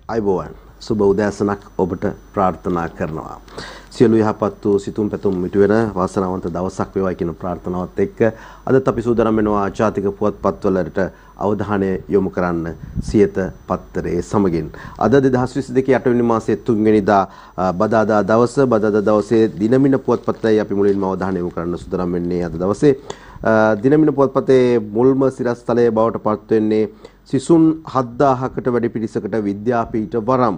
අයිබෝවන් සුබ උදෑසනක් ඔබට ප්‍රාර්ථනා කරනවා. සියලු යහපත් වූ සිතුම් පැතුම් මිටු වෙන වාසනාවන්ත දවසක් වේවා කියන ප්‍රාර්ථනාවත් එක්ක අදත් අපි සූදානම් වෙනවා ජාතික පුවත්පත්වලට අවධානය යොමු කරන්න සියත පත්තරේ සමගින්. අද 2022 8 වෙනි මාසයේ 3 වෙනිදා බදාදා දවසේ දිනමින පුවත්පතයි අපි මුලින්ම අවධානය යොමු කරන්න සූදානම් වෙන්නේ අද දවසේ. දිනමින පුවත්පතේ මුල්ම සිරස්තලයේ බවට පත් වෙන්නේ සිසුන් 7000කට වැඩි පිරිසකට විද්‍යාපීඨ වරම්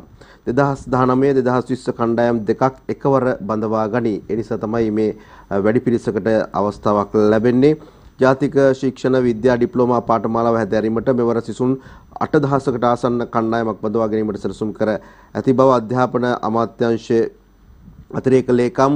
2019 2020 කණ්ඩායම් දෙකක් එකවර බඳවා ගනී. ඒ නිසා තමයි මේ වැඩි පිරිසකට අවස්ථාවක් ලැබෙන්නේ. ජාතික ශික්ෂණ විද්‍යා ඩිප්ලෝමා පාඨමාලාව හැදෑරීමට මෙවර සිසුන් 8000කට ආසන්න කණ්ඩායමක් බඳවා ගැනීමට සැලසුම් කර ඇති බව අධ්‍යාපන අමාත්‍යාංශයේ අතිරේක ලේකම්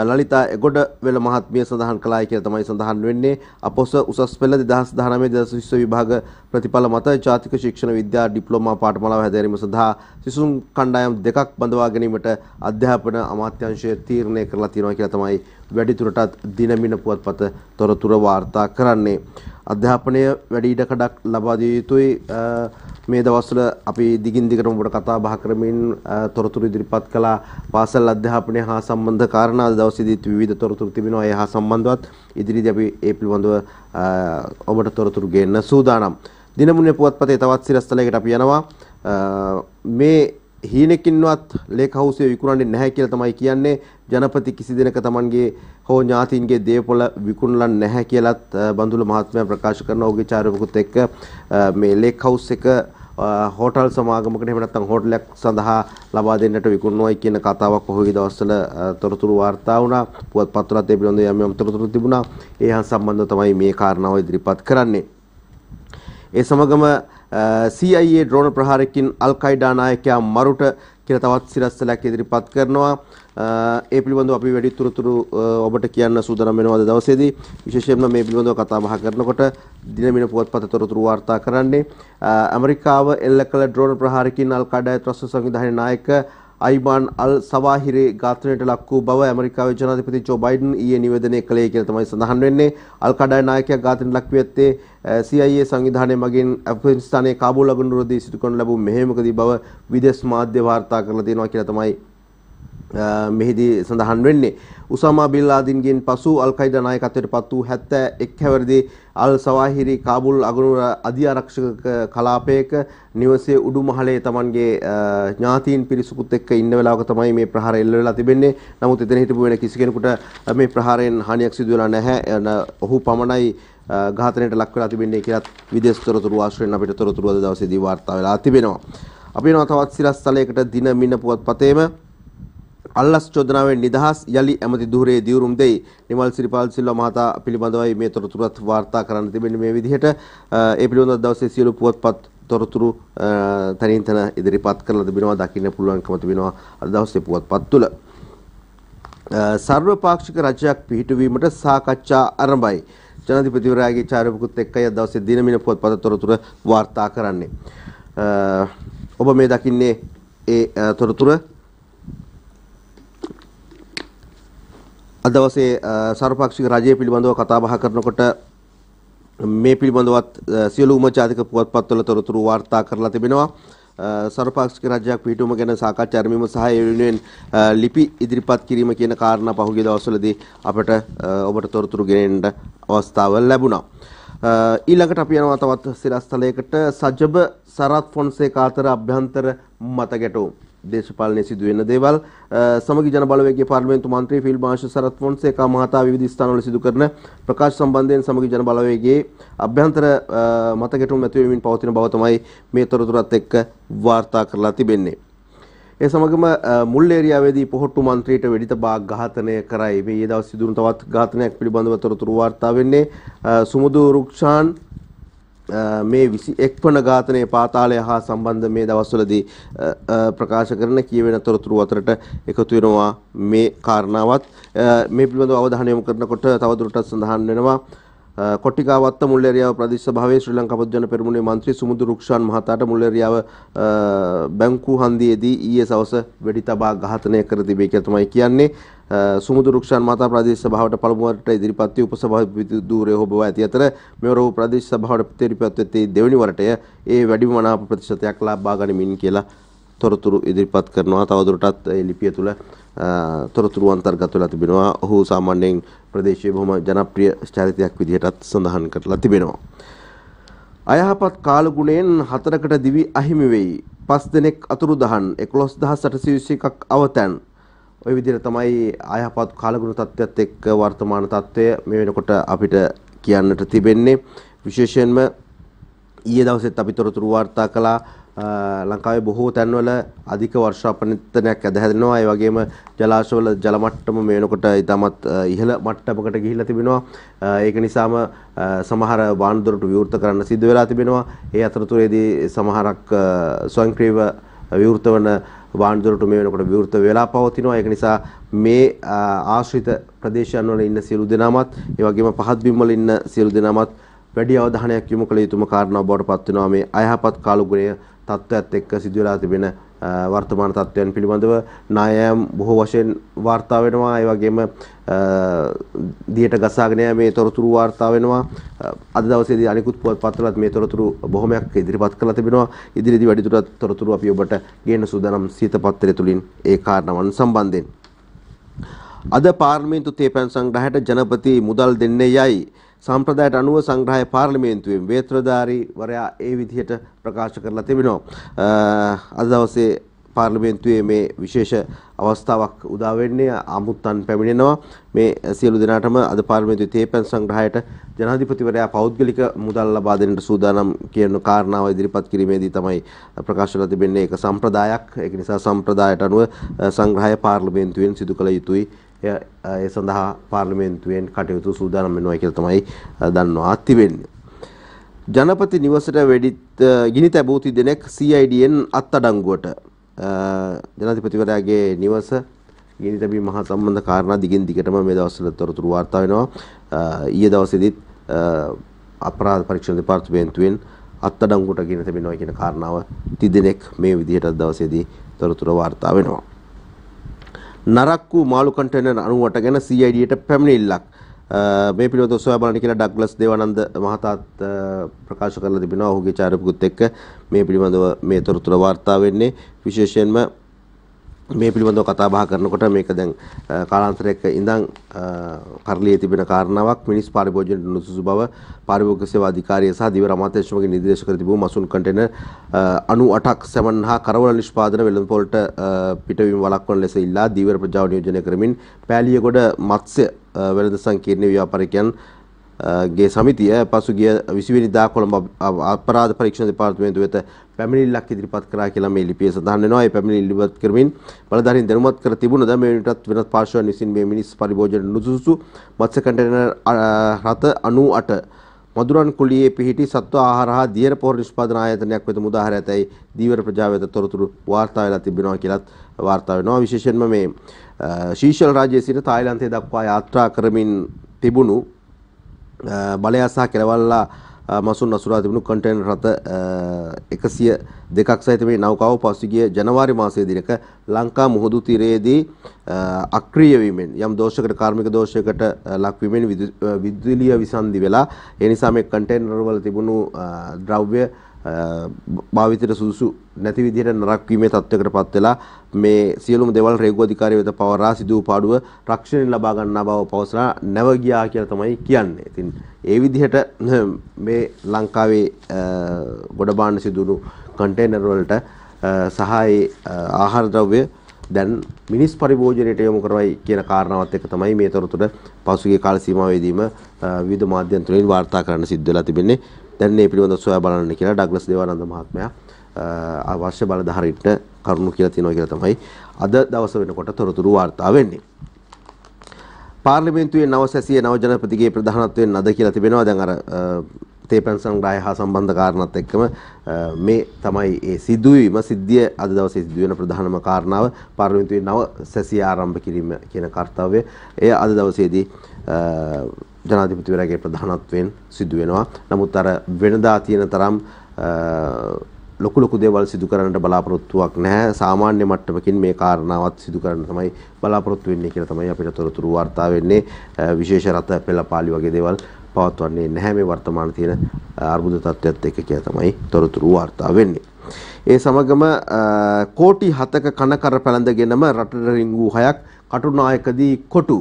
ලලිතා එගොඩවෙල මහත්මිය සඳහන් කළායි කියලා තමයි සඳහන් වෙන්නේ. අපොස උසස් පෙළ 2019-2020 විභාග ප්‍රතිඵල මත ජාතික ශික්ෂණ විද්‍යා ඩිප්ලෝමා පාඨමාලාව හැදෑරීම සඳහා සිසුන් කණ්ඩායම් දෙකක් බඳවා ගැනීමට අධ්‍යාපන අමාත්‍යාංශය තීරණය කරලා තියෙනවා කියලා තමයි වැඩිදුරටත් දිනමින පුවත්පත තොරතුරු වාර්තා කරන්නේ. අධ්‍යාපනය වැඩි ඉඩකඩක් ලබා දිය යුතුයි. මේ දවස්වල අපි දිගින් දිගටම ඔබට කතා බහ කරමින් තොරතුරු ඉදිරිපත් කළා. පාසල් අධ්‍යාපනය හා සම්බන්ධ කාරණා අද දවසේදීත් විවිධ තොරතුරු තිබෙනවා. ඒ හා සම්බන්ධවත් ඉදිරියේදී අපි ඒ පිළිබඳව ඔබට තොරතුරු ගෙන්න සූදානම්. දිනමුනේ පුවත්පතේ තවත් සිරස්තලයකට අපි යනවා. මේ හීනකින්වත් ලේක් හවුසේ විකුණන්නේ නැහැ කියලා තමයි කියන්නේ. ජනපති කිසි දිනක Tamanගේ හෝ ඥාතීන්ගේ දේපොළ විකුණලා නැහැ කියලාත් බඳුල මහත්මයා ප්‍රකාශ කරන ඔහුගේ චාරිකාවකුත් එක්ක මේ ලේක් හවුස් එක හෝටල් සමාගමකට එහෙම නැත්නම් හෝටලයක් සඳහා ලබා දෙන්නට විකුණනවායි කියන කතාවක් පහුගිය දවස්වල තොරතුරු වාර්තා වුණා. පුවත්පත්වලත් ඒ පිළිබඳව යම් තොරතුරු තිබුණා. ඒ හා සම්බන්ධව තමයි මේ කාරණාව ඉදිරිපත් කරන්නේ. ඒ සමගම CIA ඩ්‍රෝන ප්‍රහාරයකින් අල් කයිඩා නායකයා මරුට කියලා තවත් සිරස්තලයක් ඉදිරිපත් කරනවා. ඒ පිළිබඳව අපි වැඩි තොරතුරු ඔබට කියන්න සූදානම් වෙනවා අද දවසේදී. විශේෂයෙන්ම මේ පිළිබඳව කතා බහ කරනකොට දිනමින පුවත්පත තොරතුරු වාර්තා කරන්නේ ඇමරිකාව එල්ල කළ ඩ්‍රෝන ප්‍රහාරයකින් අල් කයිඩා ත්‍රස්ත සංවිධානයේ නායක අයිබාන් අල් සවාහිරි ඝාතනයට ලක් වූ බව ඇමරිකාවේ ජනාධිපති ජෝ බයිඩන් ඊයේ නිවේදනය කළේ කියලා තමයි සඳහන් වෙන්නේ. අල් කයිඩා නායකයා ඝාතනයට ලක් වී ඇත්තේ CIA සංවිධානය මගින් ඇෆ්ගනිස්තානයේ කාබූල් අගනුවරදී සිදු කරන ලැබූ මෙහෙයුමකදී බව විදේශ මාධ්‍ය වාර්තා කරලා තියෙනවා කියලා තමයි මෙහිදී සඳහන් වෙන්නේ. උසාමා බින් ලාදින්ගෙන් පසු අල් කයිඩා නායකත්වයට පත් වූ 71 හැවිරිදි අල් සවාහිරි කාබුල් අගනුවර අධිආරක්ෂක කලාපයක නිවසේ උඩුමහලේ Tamanගේ ඥාතීන් පිරිසකුත් එක්ක ඉන්න වෙලාවක තමයි මේ ප්‍රහාරය එල්ල වෙලා තිබෙන්නේ. නමුත් එතන හිටපු වෙන කිසි කෙනෙකුට මේ ප්‍රහාරයෙන් හානියක් සිදු වෙලා නැහැ. ඔහු පමණයි ඝාතනයට ලක් වෙලා තිබෙන්නේ කියලා විදේශ තොරතුරු ආශ්‍රයෙන් අපිට තොරතුරු අද දවසේදී වාර්තා වෙලා තිබෙනවා. අපි යනවා තවත් සිරස්තලයකට දිනමින පුවත්පතේම අල්ලස් චෝදනාවෙන් නිදහස් යලි ඇමති ධුරයේ දියුරුම් දෙයි. නිමල් සිරිපාල් සිල්වා මහතා පිළිබඳවයි මේ තොරතුරුත් වාර්තා කරන්න තිබෙන්නේ මේ විදිහට. ඒ පිළිබඳව දවසේ සියලු පුවත්පත් තොරතුරු තනින් තන ඉදිරිපත් කරලා තිබෙනවා. දකින්න පුළුවන්කම තිබෙනවා අද දවසේ පුවත්පත් තුල. සර්වපාක්ෂික රජයක් පිහිටුවීමට සාකච්ඡා ආරම්භයි. ජනාධිපතිවරයාගේ චාරිකාවකුත් එක්කයි අද දවසේ දිනමින පුවත්පත තොරතුරු වාර්තා කරන්නේ. ඔබ මේ දකින්නේ ඒ තොරතුරු අද දවසේ සර්වපාක්ෂික රජය පිළිබඳව කතා බහ කරනකොට මේ පිළිබඳවත් සියලුම ජාතික පුවත්පත්වල තොරතුරු වාර්තා කරලා තිබෙනවා. සර්වපාක්ෂික රජයක් පිහිටුවීම ගැන සාකච්ඡා ආරම්භීම සහ ඒ වෙනුවෙන් ලිපි ඉදිරිපත් කිරීම කියන කාරණා පහුගිය දවස්වලදී අපට ඔබට තොරතුරු ගෙනෙන්න අවස්ථාව ලැබුණා. ඊළඟට අපි යනවා තවත් සිරස්තලයකට. සජබ සරත් ෆොන්සේකා අතර අභ්‍යන්තර මතගැටුම්. දේශපාලනයේ සිදුවෙන දේවල් සමගි ජන බලවේගයේ පාර්ලිමේන්තු මන්ත්‍රී ෆීල්ඩ් මාර්ෂල් සරත් ෆොන්සේකා මහතා විවිධ ස්ථානවල සිදු කරන ප්‍රකාශ සම්බන්ධයෙන් සමගි ජන බලවේගයේ අභ්‍යන්තර මතගැටුම් ඇතිවෙමින් පවතින බව තමයි මේ තොරතුරත් එක්ක වාර්තා කරලා තිබෙන්නේ. ඒ සමගම මුල් ඒරියාවේදී පොහොට්ටු මන්ත්‍රීට වෙඩි තබා ඝාතනය කරයි. මේ ඊයේ දවස් සිදුවුණු තවත් ඝාතනයක් පිළිබඳව තොරතුරු වාර්තා වෙන්නේ. සුමුදු රුක්ෂාන් මේ 21 වන ඝාතනයේ පාතාලය හා සම්බන්ධ මේ දවස්වලදී ප්‍රකාශ කරන කියවෙන තොරතුරු අතරට එකතු වෙනවා මේ කාරණාවත්. මේ පිළිබඳව අවධානය යොමු කරනකොට තවදුරටත් සඳහන් වෙනවා කොට්ටිකාවත්ත මුල්ලේරියාව ප්‍රදේශ සභාවේ ශ්‍රී ලංකා පොදු ජන පෙරමුණේ මන්ත්‍රී සුමුදු රුක්ෂාන් මහතාට මුල්ලේරියාව බැංකු හන්දියේදී ඊයේ සවස වෙඩි තබා ඝාතනය කර තිබේ කියලා තමයි කියන්නේ. සුමුදු රුක්ෂාන් මහතා ප්‍රදේශ සභාවට පළමු වරට ඉදිරිපත් වී උපසභාපති ධූරය හොබවා ඇති අතර මෙවර වූ ප්‍රදේශ සභාවට ඉදිරිපත් වෙති දෙවෙනි වරටය ඒ වැඩිම මනාප ප්‍රතිශතයක් ලබා ගනිමින් කියලා තොරතුරු ඉදිරිපත් කරනවා. තවදුරටත් මේ ලිපිය තුළ තොරතුරු අන්තර්ගත වෙලා තිබෙනවා. ඔහු සාමාන්‍යයෙන් ප්‍රදේශයේ බොහොම ජනප්‍රිය චරිතයක් විදිහටත් සඳහන් කරලා තිබෙනවා. අයහපත් කාලගුණයෙන් 4කට දිවි අහිමි වෙයි. 5 දෙනෙක් අතුරුදහන් 11821ක් අවතැන්. ওই විදිහට තමයි අයහපත් කාලගුණ තත්ත්වයට එක්ක වර්තමාන තත්ත්වය මේ වෙනකොට අපිට කියන්නට තිබෙන්නේ. විශේෂයෙන්ම ඊයේ දවසෙත් අපි තොරතුරු වාර්තා කළා ලංකාවේ බොහෝ තැන්වල අධික වර්ෂාපතනයක් ඇද හැදෙනවා. ඒ වගේම ජලාශවල ජල මට්ටම මේ වෙනකොට ඉතාමත් ඉහළ මට්ටමකට ගිහිල්ලා තිබෙනවා. ඒක නිසාම සමහර වාහන දොරටු විවෘත කරන්න සිදු වෙලා තිබෙනවා. ඒ අතරතුරේදී සමහරක් ස්වයංක්‍රීයව විවෘත වන වාහන දොරටු මේ වෙනකොට විවෘත වෙලා පවතිනවා. ඒක නිසා මේ ආශ්‍රිත ප්‍රදේශයන් වල ඉන්න සියලු දෙනාමත් ඒ වගේම පහත් බිම් වල ඉන්න සියලු දෙනාමත් වැඩි අවධානයක් යොමු කළ යුතුම කාරණාව බවට පත් වෙනවා. මේ අයහපත් කාලගුණය තත්ත්වයට එක්ක සිදු වෙලා තිබෙන වර්තමාන තත්ත්වයන් පිළිබඳව ණයම් බොහෝ වශයෙන් වාර්තා වෙනවා. ඒ වගේම දියට ගසාගෙන මේ තොරතුරු වාර්තා වෙනවා. අද දවසේදී අනිකුත් පුවත්පත්වලත් මේ තොරතුරු බොහොමයක් ඉදිරිපත් කරලා තිබෙනවා. ඉදිරියේදී වැඩිදුරටත් තොරතුරු අපි ඔබට ගේන්න සූදානම් සීතපත්‍රය තුලින් ඒ කාරණාවන් සම්බන්ධයෙන්. අද පාර්ලිමේන්තු තේපැන් සංග්‍රහයට ජනපති මුදල් දෙන්නේ යයි. සම්ප්‍රදායට අනුව සංග්‍රහය පාර්ලිමේන්තුවෙන් වේත්‍රධාරීවරයා ඒ විදිහට ප්‍රකාශ කරලා තිබෙනවා. අද දවසේ පාර්ලිමේන්තුවේ මේ විශේෂ අවස්ථාවක් උදා වෙන්නේ අමුත්තන් පැමිණෙනවා. මේ සියලු දෙනාටම අද පාර්ලිමේන්තුවේ තේපැන් සංග්‍රහයට ජනාධිපතිවරයා පෞද්ගලික මුදල් ලබා දෙන්නට සූදානම් කියන කාරණාව ඉදිරිපත් කිරීමේදී තමයි ප්‍රකාශ කරලා තිබෙන්නේ. ඒක සම්ප්‍රදායක්. ඒක නිසා සම්ප්‍රදායට අනුව සංග්‍රහය පාර්ලිමේන්තුවෙන් සිදු කළ යුතුයි. ඒ සඳහා පාර්ලිමේන්තුවෙන් කටයුතු සූදානම් වෙනවා කියලා තමයි දන්වා තිබෙන්නේ. ජනපති නිවසට ගිනි තැබූ දෙනෙක් CIDන් අත්අඩංගුවට. ජනාධිපතිවරයාගේ නිවස ගිනි තැබීම හා සම්බන්ධ කාරණා දිගින් දිගටම මේ දවස්වල තොරතුරු වාර්තා වෙනවා. ඊයේ දවසේදීත් අපරාධ පරීක්ෂණ දෙපාර්තමේන්තුවෙන් අත්අඩංගුවට ගිනි තැබෙනවා කියන කාරණාව දෙනෙක් මේ විදිහට දවසේදී තොරතුරු වාර්තා වෙනවා. නරක් වූ මාළු කන්ටේනර් 98 ගැන CIDට පැමිණිල්ලක්. මේ පිළිබඳව සොයා බලන්න කියලා ඩග්ලස් දේවානන්ද මහතාත් ප්‍රකාශ කරලා තිබෙනවා. ඔහුගේ චාරිකකුත් එක්ක මේ පිළිබඳව මේ තොරතුරු වාර්තා වෙන්නේ. විශේෂයෙන්ම මේ පිළිබඳව කතා බහ කරනකොට මේක දැන් කාලාන්තරයක ඉඳන් කරලියේ තිබෙන කාරණාවක්. මිනිස් පරිභෝජනයට නුසුසු බව පාරිභෝගික සේවා අධිකාරිය සහ දිව අමාත්‍යාංශයෙන් නිර්දේශ කර තිබූ මසුන් කන්ටේනර් 98ක් සැමන් හා කරවල නිෂ්පාදන වෙළඳපොළට පිටවීම වළක්වන ලෙස ඉල්ලා දීවර ප්‍රජාව නියෝජනය කරමින් පෑලියගොඩ මත්ස්‍ය වෙළඳ සංකීර්ණ ව්‍යාපාරිකයන් ගේ සමිතිය පසුගිය 20 වෙනිදා කොළඹ අපරාධ පරීක්ෂණ දෙපාර්තමේන්තුව වෙත පැමිණිල්ලක් ඉදිරිපත් කරා කියලා මේ ලිපියේ සඳහන් වෙනවා. ඒ පැමිණිල්ල ඉදිරිපත් කරමින් බලධාරීන් දැනුමත් කර තිබුණද මේ වෙනටත් වෙනත් පාර්ශවයන් විසින් මේ මිනිස් පරිභෝජන නුසුසු මත්ස්‍ය කන්ටේනර් රථ 98 මදුරන් කුලියේ පිහිටි සත්ව ආහාර හා දියර පොහොර නිෂ්පාදන ආයතනයක් වෙත මුදා හැර ඇතැයි දීවර ප්‍රජාව වෙත තොරතුරු වාර්තා වෙලා තිබෙනවා කියලාත් වාර්තා වෙනවා. විශේෂයෙන්ම මේ ශීෂල් රාජ්‍යයේ සිට තායිලන්තයේ දක්වා යාත්‍රා කරමින් තිබුණු බලයා සහ කෙලවල්ලා මසුන් අසුරා තිබුණු කන්ටේනර් රථ 102ක් සහිත මේ නෞකාව පසුගිය ජනවාරි මාසයේ දිනක ලංකා මුහුදු තීරයේදී අක්‍රීය වීමෙන් යම් දෝෂයකට කාර්මික දෝෂයකට ලක් වීමෙන් විදුලිය විසන්ධි වෙලා ඒ නිසා මේ කන්ටේනර් වල තිබුණු ද්‍රව්‍ය භාවිතයට සුදුසු නැති විදිහට නරක් වීමේ තත්ත්වයකට පත් වෙලා මේ සියලුම දේවල් රේගු අධිකාරිය වෙත පවරා සිදු වූ පාඩුව රක්ෂණය ලබා ගන්නා බව පවසලා නැව ගියා කියලා තමයි කියන්නේ. ඉතින් ඒ විදිහට මේ ලංකාවේ ගොඩබාන්න සිදුණු කන්ටේනර් වලට සහ ආහාර ද්‍රව්‍ය දැන් මිනිස් පරිභෝජනයට යොමු කරවයි කියන කාරණාවත් එක්ක තමයි මේ තොරතුර පසුගිය කාල සීමාවෙදීම විවිධ මාධ්‍යයන් තුලින් වාර්තා කරන්න සිද්ධ වෙලා තිබෙන්නේ. දැන් මේ පිළිබඳව සොයා බලන්න කියලා ඩග්ලස් දේවානන්ද මහත්මයා අවශ්‍ය බලධාරීන්ට කරුණු කියලා තියෙනවා කියලා තමයි අද දවස වෙනකොට තොරතුරු වාර්තා වෙන්නේ. පාර්ලිමේන්තුවේ නව සැසිය නව ජනපතිගේ ප්‍රධානත්වයෙන් අද කියලා තිබෙනවා. දැන් අර තේපැන් සංග්‍රහය හා සම්බන්ධ කාරණාත් එක්කම මේ තමයි ඒ සිද්ධිය අද දවසේ සිදු වෙන ප්‍රධානම කාරණාව. පාර්ලිමේන්තුවේ නව සැසිය ආරම්භ කිරීම කියන කාර්යය එය අද දවසේදී ජනාධිපතිවරයාගේ ප්‍රධානත්වයෙන් සිදු වෙනවා. නමුත් අර වෙනදා තියෙන තරම් ලොකු දේවල් සිදු කරන්නට බලාපොරොත්තුවක් නැහැ. සාමාන්‍ය මට්ටමකින් මේ කාරණාවත් සිදු කරන්න තමයි බලාපොරොත්තු වෙන්නේ කියලා තමයි අපිට තොරතුරු වාර්තා වෙන්නේ. විශේෂ රථ පෙළපාලි වගේ දේවල් පවත්වන්නේ නැහැ මේ වර්තමාන තියෙන අර්බුද තත්ත්වයත් එක්ක කියලා තමයි තොරතුරු වාර්තා වෙන්නේ. ඒ සමගම කෝටි 7ක කනකර පැලඳගෙනම රටට රිංගු 6ක් කටුනායකදී කොටු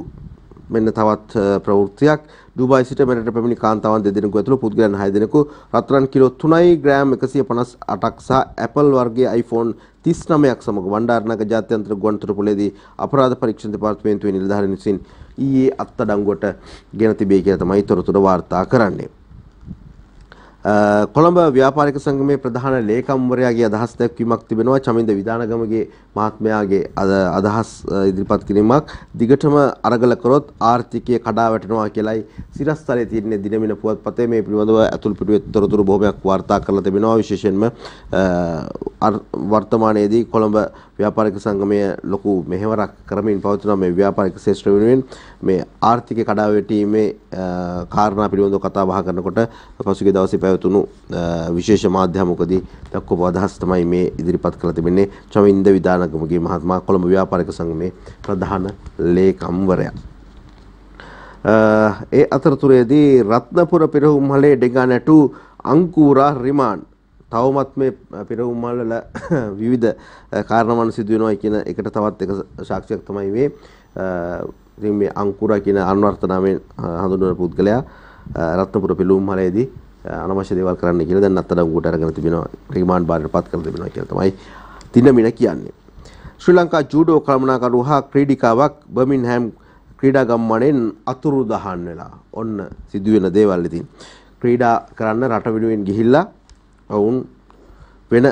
මෙන්න තවත් ප්‍රවෘත්තියක්. දුබායි සිට මෙරට පැමිණි කාන්තාවන් දෙදෙනෙකු ඇතුළු පුද්ගලයන් 6 දෙනෙකු රත්රන් කිලෝ 3යි ග්‍රෑම් 158ක් සහ ඇපල් වර්ගයේ iPhone 39ක් සමග වණ්ඩාරනායක ජාත්‍යන්තර ගුවන්තොටුපළේදී අපරාධ පරීක්ෂණ දෙපාර්තමේන්තුවේ නිලධාරීන් විසින් ඊයේ අත්අඩංගුවට ගෙන තිබේ කියලා තමයි තොරතුරු වාර්තා කරන්නේ. කොළඹ ව්‍යාපාරික සංගමේ ප්‍රධාන ලේකම්වරයාගේ අදහස් දැක්වීමක් තිබෙනවා. චමින්ද විධානගමගේ මහත්මයාගේ අදහස් ඉදිරිපත් කිරීමක් දිගටම අරගල කරොත් ආර්ථිකය කඩා වැටෙනවා කියලායි සිරස්තලයේ තියෙන දිනමින පුවත්පතේ මේ පිළිබඳව අතුල් පිටුවේ තොරතුරු බොහොමයක් වාර්තා කරලා තිබෙනවා. විශේෂයෙන්ම වර්තමානයේදී කොළඹ ව්‍යාපාරික සංගමය ලොකු මෙහෙවරක් කරමින් පවතින මේ ව්‍යාපාරික ශේෂ්ත්‍ර වෙනුවෙන් මේ ආර්ථිකය කඩා වැටීමේ කාරණා පිළිබඳව කතා බහ කරනකොට පසුගිය දවසේ පැවතුණු විශේෂ මාධ්‍යමුකදී දක්වපු අදහස් තමයි මේ ඉදිරිපත් කරලා තිබෙන්නේ. චමින්ද විධානගමගේ මහත්මයා කොළඹ ව්‍යාපාරික සංගමේ ප්‍රධාන ලේකම්වරයා. ඒ අතරතුරේදී රත්නපුර පෙරහුම්හලේ ඩෙගා නැටු අංකුරා රිමාන්ඩ් තවමත් මේ පෙරහුම්හල වල විවිධ කාරණාවන් සිදු වෙනවා කියන එකට තවත් එක සාක්ෂියක් තමයි මේ ඉතින් මේ අංකුරා කියන අන්වර්ථ නාමයෙන් හඳුන්වන පුද්ගලයා රත්නපුර පෙරහුම්හලේදී අනවශ්‍ය දේවල් කරන්න කියලා දැන් අත්අඩංගුවට අරගෙන තිබෙනවා. රිමාන්ඩ් බාරයට පත් කරලා තිබෙනවා කියලා තමයි දිනමින කියන්නේ. ශ්‍රී ලංකා ජූඩෝ කළමනාකරු හා ක්‍රීඩිකාවක් බර්මින්හෑම් ක්‍රීඩා ගම්මානයෙන් අතුරුදහන් වෙලා ඔන්න සිදුවෙන දේවල් ඉතින් ක්‍රීඩා කරන්න රට වෙනුවෙන් ගිහිල්ලා වුන් වෙන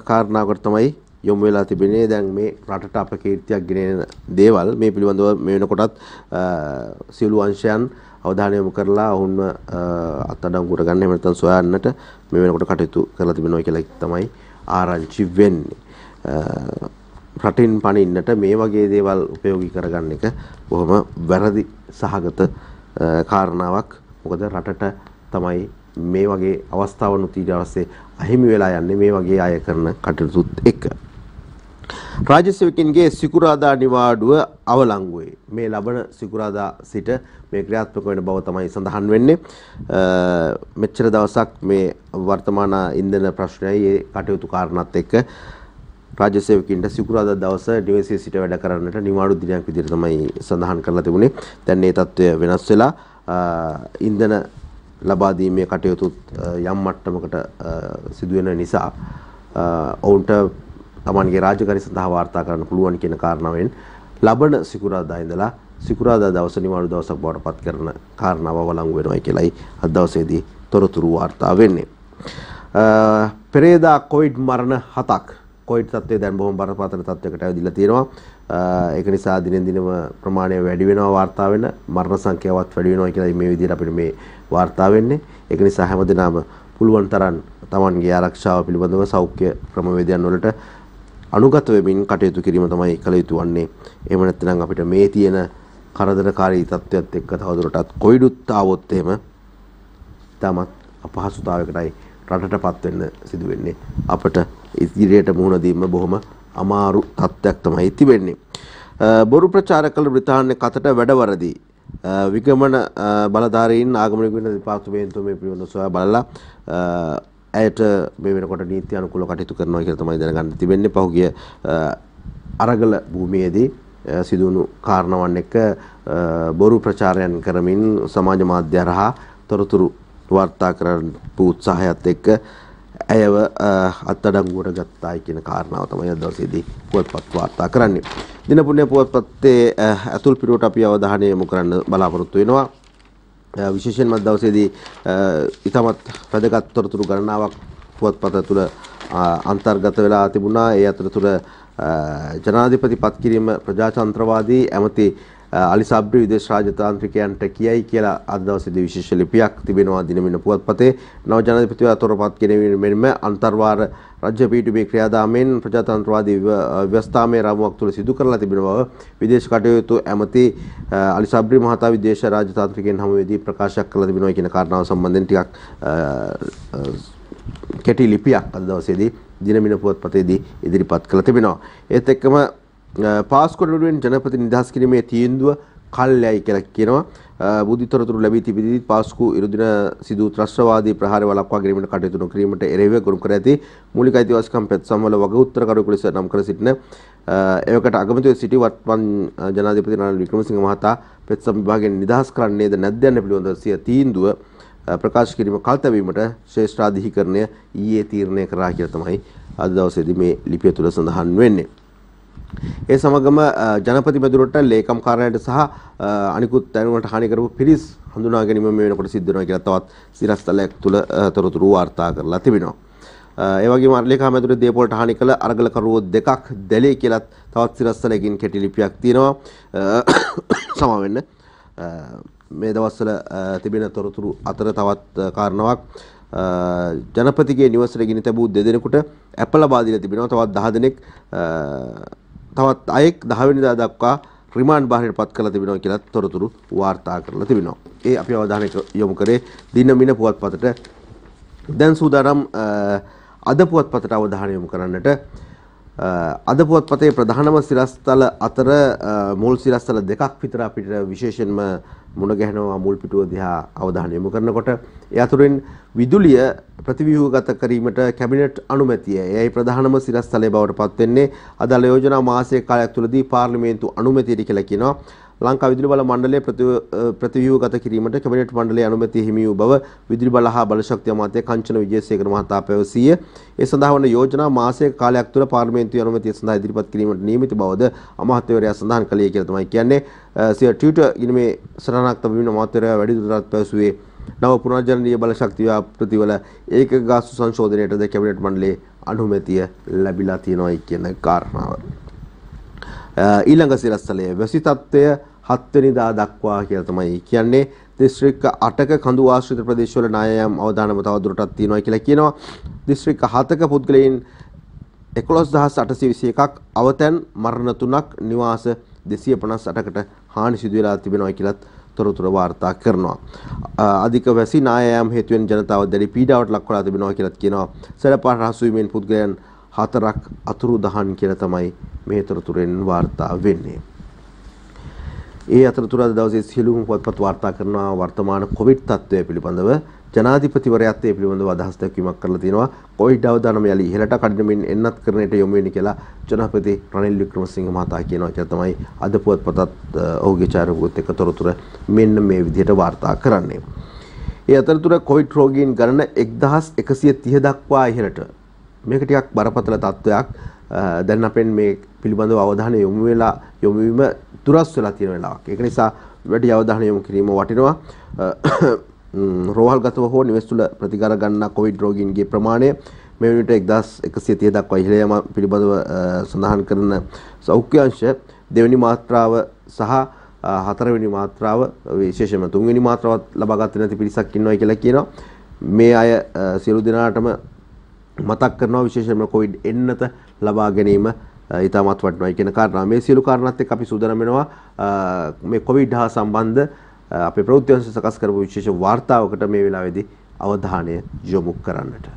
කාරණාවකට තමයි යොමු වෙලා තිබෙන්නේ. දැන් මේ රටට අපකීර්තියක් ගෙනෙන දේවල් මේ පිළිබඳව මේ වෙනකොටත් සියලු අංශයන් අවධානය යොමු කරලා ඔවුන්ව අත්අඩංගුවට ගන්න එහෙම නැත්නම් සොයන්නට මේ වෙනකොට කටයුතු කරලා තිබෙනවා කියලා තමයි ආරංචි වෙන්නේ. රටින් පනින්නට මේ වගේ දේවල් උපයෝගී කරගන්න එක බොහොම වැරදි සහගත කාරණාවක්. මොකද රටට තමයි මේ වගේ අවස්ථාවනුත් ඊට පස්සේ අහිමි වෙලා යන්නේ මේ වගේ අය කරන කටයුතුත් එක්ක. රාජ්‍ය සේවකින්ගේ සිකුරාදා නිවාඩුව අවලංගුවේ. මේ ලබන සිකුරාදා සිට මේ ක්‍රියාත්මක වෙන බව තමයි සඳහන් වෙන්නේ. මෙච්චර දවසක් මේ වර්තමාන ඉන්ධන ප්‍රශ්නයයි ඒ කටයුතු කාරණාත් එක්ක රාජ්‍ය සේවකින්ට සිකුරාදා දවස නිවසේ සිට වැඩ කරන්නට නිවාඩු දිනයක් විදිහට තමයි සඳහන් කරලා තිබුණේ. දැන් මේ තත්ත්වය වෙනස් වෙලා ඉන්ධන ලබා දීමේ කටයුතුත් යම් මට්ටමකට සිදුවෙන නිසා ඔවුන්ට තමන්ගේ රාජකාරී සඳහා වාර්තා කරන්න පුළුවන් කියන කාරණාවෙන් ලබන සිකුරාදා ඉඳලා සිකුරාදා දවස නිවාඩු දවසක් බවට පත් කරන කාරණාව වළංගු වෙනවා කියලායි අද දවසේදී තොරතුරු වාර්තා වෙන්නේ. පෙරේදා කොවිඩ් මරණ 7ක් කොවිඩ් තත්ත්වය දැන් බොහොම බරපතල තත්ත්වයකට ඇවිදලා තියෙනවා. ඒක නිසා දිනෙන් දිනම ප්‍රමාණය වැඩි වෙනවා වාර්තා වෙන මරණ සංඛ්‍යාවත් වැඩි වෙනවා කියලා මේ විදිහට අපිට මේ වාර්තා වෙන්නේ. ඒක නිසා හැමදෙනාම පුළුවන් තරම් තමන්ගේ ආරක්ෂාව පිළිබඳව සෞඛ්‍ය ක්‍රමවේදයන් වලට අනුගත වෙමින් කටයුතු කිරීම තමයි කළ යුතු වන්නේ. එහෙම නැත්නම් අපිට මේ තියෙන කරදරකාරී තත්ත්වයක් එක්ක තවදුරටත් කොවිඩුත් ආවොත් එහෙම තමත් අපහසුතාවයකටයි රටටපත් වෙන්න සිදු වෙන්නේ. අපට ඉදිරියට මුහුණ දීම බොහොම අමාරු තත්ත්වයක් තමයි තිබෙන්නේ. බොරු ප්‍රචාර කළ බ්‍රිතාන්‍ය කතට වැඩවරදී විගමන බලධාරීන් ආගමනික වෙන දෙපාර්තමේන්තුව මේ පිළිබඳව සොයා බලලා ඇයට මේ වෙනකොට නීති අනුකූල කටයුතු කරනවා කියලා තමයි දැනගන්න තිබෙන්නේ. පහුගිය අරගල භූමියේදී සිදුවුණු කාරණාවන් එක්ක බොරු ප්‍රචාරයන් කරමින් සමාජ මාධ්‍ය හරහා තොරතුරු වාර්තා කරපු උත්සාහයත් එක්ක ඇයව අත්අඩංගුවට ගත්තායි කියන කාරණාව තමයි අද දවසේදී පුවත්පත් වාර්තා කරන්නේ. දිනපුණ්‍ය පුවත්පතේ අතුල් පිටුවට අපි අවධානය යොමු කරන්න බලාපොරොත්තු වෙනවා. විශේෂයෙන්ම අද දවසේදී ඊටමත් වැදගත් තොරතුරු ගණනාවක් පුවත්පත තුළ අන්තර්ගත වෙලා තිබුණා. ඒ අතරතුර ජනාධිපති පත් කිරීම ප්‍රජාතන්ත්‍රවාදී ඇමති අලි සබ්රි විදේශ රාජතාන්ත්‍රිකයන්ට කියයි කියලා අද දවසේදී විශේෂ ලිපියක් තිබෙනවා දිනමින පුවත්පතේ. නව ජනාධිපතිවරයා තොරපත් කිරීම මෙන්ම අන්තර්වාර රාජ්‍ය පීඨුවේ ක්‍රියාදාමයෙන් ප්‍රජාතන්ත්‍රවාදී ව්‍යවස්ථාමය රාමුවක් තුළ සිදු කරලා තිබෙන බව විදේශ කටයුතු ඇමති අලි සබ්රි මහතා විදේශ රාජතාන්ත්‍රිකයන් හමුවේදී ප්‍රකාශ කරලා තිබෙනවා කියන කාරණාව සම්බන්ධයෙන් ටිකක් කෙටි ලිපියක් අද දවසේදී දිනමින පුවත්පතේදී ඉදිරිපත් කළ තිබෙනවා. ඒත් එක්කම පාස්කෝඩ් වෙනුවෙන් ජනපති නිදහස් කිරීමේ තීන්දුව කල්යයි කියලා කියනවා. බුද්ධිතරතුරු ලැබී තිබෙදී පාස්කු ඉරුදින සිදු ත්‍රස්තවාදී ප්‍රහාර වළක්වා ගැනීමට කටයුතු නොකිරීමට එරෙහිව ගොනු කර ඇති මූලික අයිතිවාසිකම් පෙත්සම් වල වග උත්තරකරුවෙකු ලෙස නම් කර සිටින එවකට අගමැතිව සිටි වත්මන් ජනාධිපති රනිල් වික්‍රමසිංහ මහතා පෙත්සම් විභාගයෙන් නිදහස් කරන්නේද නැද්ද යන්න පිළිබඳව සිය තීන්දුව ප්‍රකාශ කිරීම කල්තැවීමට ශ්‍රේෂ්ඨාධිකරණය ඊයේ තීරණය කරා කියලා තමයි අද දවසේදී මේ ලිපිය තුල සඳහන් වෙන්නේ. ඒ සමගම ජනපති මැදුරට ලේකම් කාර්යාලයට සහ අනිකුත් දැනුමට හානි කරපු පිරිස් හඳුනා ගැනීම මේ වෙනකොට සිද්ධ වෙනවා කියලා තවත් සිරස්තලයක් තුල තොරතුරු වාර්තා කරලා තිබෙනවා. ඒ වගේම ලේකම් මැදුරේ දේපොළට හානි කළ අරගලකරුවෝ දෙකක් දැලේ කියලා තවත් සිරස්තලයකින් කෙටි ලිපියක් තියෙනවා. සමා වෙන්න මේ දවස්වල තිබෙන තොරතුරු අතර තවත් කාරණාවක් ජනපතිගේ නිවසට ගිනි තැබූ දෙදෙනෙකුට ඇප ලබා දීලා තිබෙනවා. තවත් 10 දෙනෙක් තවත් අයෙක් 10 වෙනිදා දක්වා රිමාන්ඩ් බාහිරට පත් කරලා තිබෙනවා කියලා තොරතුරු වාර්තා කරලා තිබෙනවා. ඒ අපි අවධානය යොමු කරේ දිනමින පුවත්පතට. දැන් සූදානම් අද පුවත්පතට අවධානය යොමු කරන්නට. අද පුවත්පතේ ප්‍රධානම සිරස්තල අතර මුල් සිරස්තල දෙකක් විතර අපිට විශේෂයෙන්ම මුණ ගැහෙනවා මුල් පිටුව දිහා අවධානය යොමු කරනකොට. ඒ අතුරින් විදුලිය ප්‍රතිව්‍යුහගත කිරීමට කැබිනට් අනුමැතිය. එයයි ප්‍රධානම සිරස්තලයේ බවට පත් වෙන්නේ. අදාළ යෝජනා මාසයක කාලයක් තුළදී පාර්ලිමේන්තු අනුමැතියට කියලා කියනවා. ලංකා විදුලි බල මණ්ඩලය ප්‍රතිව්‍යුහගත කිරීමට කැබිනට් මණ්ඩලයේ අනුමැතිය හිමි වූ බව විදුලි බල හා බලශක්ති අමාත්‍ය කංචන විජේසේකර මහතා පැවසීය. ඒ සඳහා වන යෝජනා මාසයක කාලයක් තුළ පාර්ලිමේන්තුවේ අනුමැතිය සඳහා ඉදිරිපත් කිරීමට නියමිත බවද අමාත්‍යවරයා සඳහන් කළේ කියලා තමයි කියන්නේ. සිය ට්විටර් ගිණුමේ සරණක් තබමින් අමාත්‍යවරයා වැඩිදුරටත් පැවසුවේ නව පුනර්ජනනීය බලශක්ති ව්‍යාපෘතිවල ඒකක ගාස්තු සංශෝධනයටද කැබිනට් මණ්ඩලයේ අනුමැතිය ලැබිලා තියෙනවායි කියන කාරණාව. ඊළඟ සිරස්තලයේ වැසි තත්ත්වය 7 වෙනිදා දක්වා කියලා තමයි කියන්නේ. දිස්ත්‍රික්ක 8ක කඳු ආශ්‍රිත ප්‍රදේශවල නායම් අවදානම තවදුරටත් තියෙනවා කියලා කියනවා. දිස්ත්‍රික්ක 7ක පුද්ගලයන් 11821ක් අවතැන් මරණ 3ක් නිවාස 258කට හානි සිදු වෙලා තිබෙනවා කියලාත් තොරතුරු වාර්තා කරනවා. අධික වැසි නායම් හේතුවෙන් ජනතාව දැඩි පීඩාවට ලක් වෙලා තිබෙනවා කියලාත් කියනවා. සැලපාට හසු වීමෙන් පුද්ගලයන් 4ක් අතුරුදහන් කියලා තමයි මේ තොරතුරෙන් වාර්තා වෙන්නේ. ඒ අතරතුර අද දවසේ සියලුම පුවත්පත් වාර්තා කරනවා වර්තමාන කොවිඩ් තත්ත්වය පිළිබඳව. ජනාධිපතිවරයාත් ඒ පිළිබඳව අදහස් දක්වීමක් කරලා තියෙනවා. කොවිඩ් අවදානම යලි ඉහළට කඩමින් එන්නත් කරන්නට යොමු වෙන්නේ කියලා ජනාධිපති රනිල් වික්‍රමසිංහ මහතා කියනවා කියලා තමයි අද පුවත්පතත් ඔහුගේ ඡායාරූපත් එක්ක තොරතුර මෙන්න මේ විදිහට වාර්තා කරන්නේ. ඒ අතරතුර කොවිඩ් රෝගීන් ගණන 1130 දක්වා ඉහළට. මේක ටිකක් බරපතල තත්ත්වයක්. දැන් අපෙන් මේ පිළිබඳව අවධානය යොමු වීම දුරස් වෙලා තියෙන වෙලාවක්. ඒක නිසා වැඩි අවධානය යොමු කිරීම වටිනවා. රෝහල්ගතව හෝ නිවෙස් තුළ ප්‍රතිකාර ගන්නා කොවිඩ් රෝගීන්ගේ ප්‍රමාණය මේ වෙනට 1130 දක්වා ඉහළ යාම පිළිබඳව සඳහන් කරන සෞඛ්‍ය අංශ දෙවෙනි මාත්‍රාව සහ හතරවෙනි මාත්‍රාව විශේෂයෙන්ම තුන්වෙනි මාත්‍රාවත් ලබා ගන්න නැති පිරිසක් ඉන්නවා කියලා කියනවා. මේ අය සියලු දෙනාටම මතක් කරනවා විශේෂයෙන්ම කොවිඩ් එන්නත ලබා ගැනීම ඉතාමත් වටිනවා කියන කාරණා. මේ සියලු කාරණාත් එක්ක අපි සූදානම් වෙනවා මේ කොවිඩ් හා සම්බන්ධ අපේ ප්‍රවෘත්ති අංශ සකස් කරපු විශේෂ වාර්තාවකට මේ වෙලාවේදී අවධානය යොමු කරන්නට.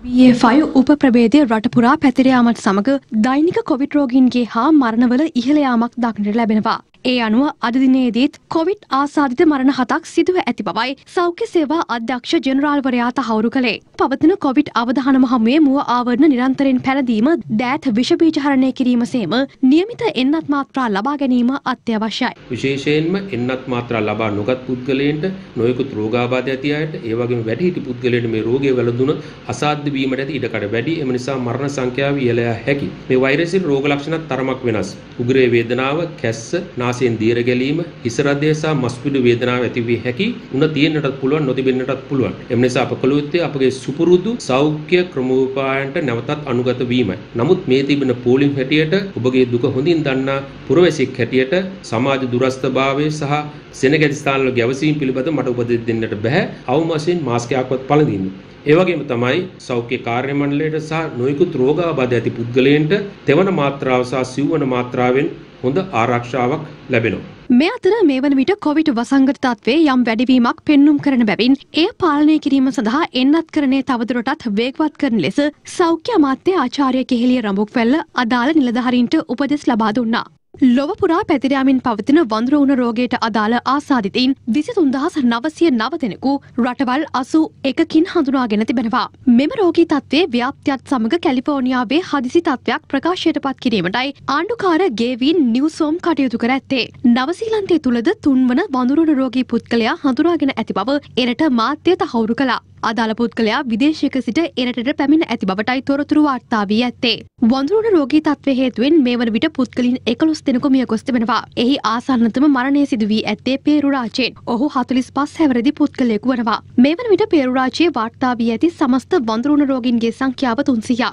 BA5 උප ප්‍රභේදය රට පුරා පැතිර යාමත් සමග දෛනික කොවිඩ් රෝගීන්ගේ හා මරණවල ඉහළ යාමක් දක්නට ලැබෙනවා. ඒ අනුව අද දිනේදීත් කොවිඩ් ආසාදිත මරණ 7ක් සිදුව ඇති බවයි සෞඛ්‍ය සේවා අධ්‍යක්ෂ ජෙනරාල්වරයා තහවුරු කළේ. පවතින කොවිඩ් අවදානම හමුවේ මුව ආවරණ නිරන්තරයෙන් පැළඳීම, දෑත් විෂ බීජ හරණය කිරීම සේම නියමිත එන්නත් මාත්‍රා ලබා ගැනීම අත්‍යවශ්‍යයි. විශේෂයෙන්ම එන්නත් මාත්‍රා ලබා නොගත් පුද්ගලයන්ට නොයෙකුත් රෝගාබාධ ඇති අයට ඒ වගේම වැඩිහිටි පුද්ගලයන්ට මේ රෝගය වැළඳුනොත් අසාධ්‍ය වීමට ඇති ඉඩකඩ වැඩි. එම නිසා මරණ සංඛ්‍යාව ඉහළ යා හැකියි. මේ වෛරසයෙන් රෝග ලක්ෂණත් තරමක් වෙනස්. උග්‍රේ වේදනාව, කැස්ස, නාසයෙන් දියර ගැලීම, හිස රදය සහ මස්පිඩු වේදනාව ඇති වී හැකි. උණ තියෙන්නටත් පුළුවන්, නොතිබෙන්නටත් පුළුවන්. එම නිසා අප කළ යුත්තේ අපගේ සුපුරුදු සෞඛ්‍ය ක්‍රමෝපායන්ට නැවතත් අනුගත වීමයි. නමුත් මේ තිබෙන පෝලිම් හැටියට ඔබගේ දුක හොඳින් දන්නා පුරවැසියෙක් හැටියට සමාජ දුරස්ථභාවය සහ සෙනගැති ස්ථානවල ගැවසීම් පිළිබඳව මට උපදෙස් දෙන්නට බෑ. අවම වශයෙන් මාස්ක් එකක්වත් පළඳින්න. ඒ වගේම තමයි සෞඛ්‍ය කාර්ය මණ්ඩලයට සහ නොයෙකුත් රෝගාබාධ ඇති පුද්ගලයන්ට තෙවන මාත්‍රාව සහ සිව්වන මාත්‍රාවෙන් හොඳ ආරක්ෂාවක් ලැබෙනවා. මේ අතර මේ වන විට කොවිඩ් වසංගත තත්ත්වයේ යම් වැඩිවීමක් පෙන්눔 කරන බැවින් එය පාලනය කිරීම සඳහා එන්නත්කරණය තවදුරටත් වේගවත් කරන ලෙස සෞඛ්‍ය අමාත්‍ය ආචාර්ය කෙහෙලිය රඹුක්වැල්ල අදාළ නිලධාරීන්ට උපදෙස් ලබා දුන්නා. ලොව පුරා පැතිර යමින් පවතින වඳුරු උණ රෝගයට අදාළ ආසාදිතයින් 23909 දෙනෙකු රටවල් 81කින් හඳුනාගෙන තිබෙනවා. මෙම රෝගී තත්ත්වයේ ව්‍යාප්තියත් සමග කැලිෆෝනියාවේ හදිසි තත්ත්වයක් ප්‍රකාශයට පත් කිරීමටයි ආණ්ඩුකාර ගේවින් නිව්සෝම් කටයුතු කර ඇත්තේ. නවසීලන්තයේ තුලද තුන්වන වඳුරු උණ රෝගී පුද්ගලයා හඳුනාගෙන ඇති බව එරට මාධ්‍ය තහවුරු කළා. අදාළ පුද්ගලයා විදේශයක සිට එරටට පැමිණ ඇති බවටයි තොරතුරු වාර්තා වී ඇත්තේ. වඳුරු උණ රෝගී තත්ත්වය හේතුවෙන් මේ වන විට පුද්ගලින් 11 දෙනෙකු මිය ගොස් තිබෙනවා. එහි ආසන්නතම මරණය සිදු වී ඇත්තේ පේරු රාජ්‍යයෙන්. ඔහු 45 හැවිරිදි පුද්ගලයෙකු වනවා. මේ වන විට පේරු රාජ්‍යයේ වාර්තා වී ඇති සමස්ත වඳුරු උණ රෝගීන්ගේ සංඛ්‍යාව 300ක්.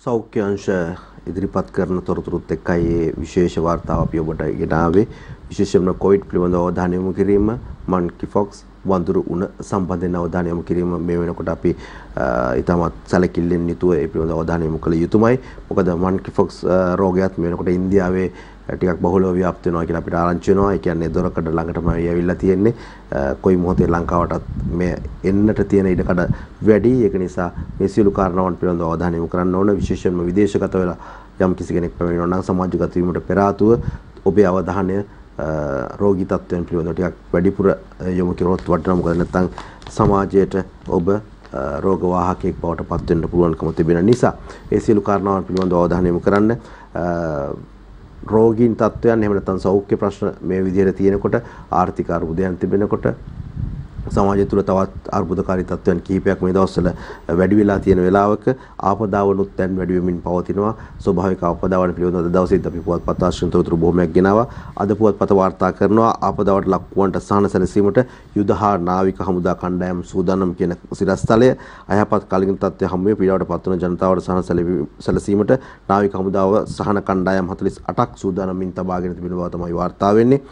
සෞඛ්‍ය අංශ ඉදිරිපත් කරන තොරතුරුත් එක්කයි මේ විශේෂ වාර්තාව අපි ඔබට ගෙන ආවේ. විශේෂයෙන්ම කොවිඩ් පිළිබඳව අවධානය යොමු කිරීම, මන්කිෆොක්ස් වඳුරු උණ සම්බන්ධයෙන් අවධානය යොමු කිරීම මේ වෙනකොට අපි ඊටමත් සැලකිල්ලෙන් යුතුව ඒ පිළිබඳව අවධානය යොමු කළ යුතුමයි. මොකද මන්කිෆොක්ස් රෝගයත් මේ වෙනකොට ඉන්දියාවේ ටිකක් බහුලව ව්‍යාප්ත වෙනවා කියලා අපිට ආරංචි වෙනවා. ඒ කියන්නේ දොරකඩ ළඟටම ඇවිල්ලා තියෙන්නේ. කොයි මොහොතේ ලංකාවටත් මේ එන්නට තියෙන ඉඩකඩ වැඩි. ඒක නිසා මේ සියලු කාරණාවන් පිළිබඳව අවධානය යොමු කරන්න ඕන. විශේෂයෙන්ම විදේශගත වෙලා යම් කිසි කෙනෙක් පැමිණෙනවා නම් සමාජගත වීමට පෙර ආතුව ඔබේ අවධානය රෝගී තත්ත්වයන් පිළිබඳව ටිකක් වැඩිපුර යොමු කරනොත් වටිනවා. මොකද නැත්නම් සමාජයට ඔබ රෝග වාහකයෙක් බවට පත් වෙන්න පුළුවන්කම තිබෙන නිසා ඒ සියලු කාරණාවන් පිළිබඳව අවධානය යොමු කරන්න. රෝගීන් තත්ත්වයන් එහෙම නැත්නම් සෞඛ්‍ය ප්‍රශ්න මේ විදිහට තියෙනකොට ආර්ථික අර්බුදයන් තිබෙනකොට සමාජය තුළ තවත් අර්බුදකාරී තත්ත්වයන් කිහිපයක් මේ දවස්වල වැඩි වෙලා තියෙන වෙලාවක ආපදාවනුත් දැන් වැඩි වෙමින් පවතිනවා. ස්වභාවික ආපදාවන් පිළිබඳව අද දවසේදී අපි පුවත්පත් ආශ්‍රිත තොරතුරු බොහොමයක් ගෙනාවා. අද පුවත්පත වාර්තා කරනවා ආපදාවට ලක්වන්නට සහන සැලසීමට යුද හා නාවික හමුදා කණ්ඩායම් සූදානම් කියන සිරස්තලය අයහපත් කාලින තත්ත්වය හමුවේ පීඩාවට පත්වන ජනතාවට සහන සැලසීමට නාවික හමුදාව සහන කණ්ඩායම් 48ක් සූදානම්ින් තබාගෙන තිබෙන බව තමයි වාර්තා වෙන්නේ.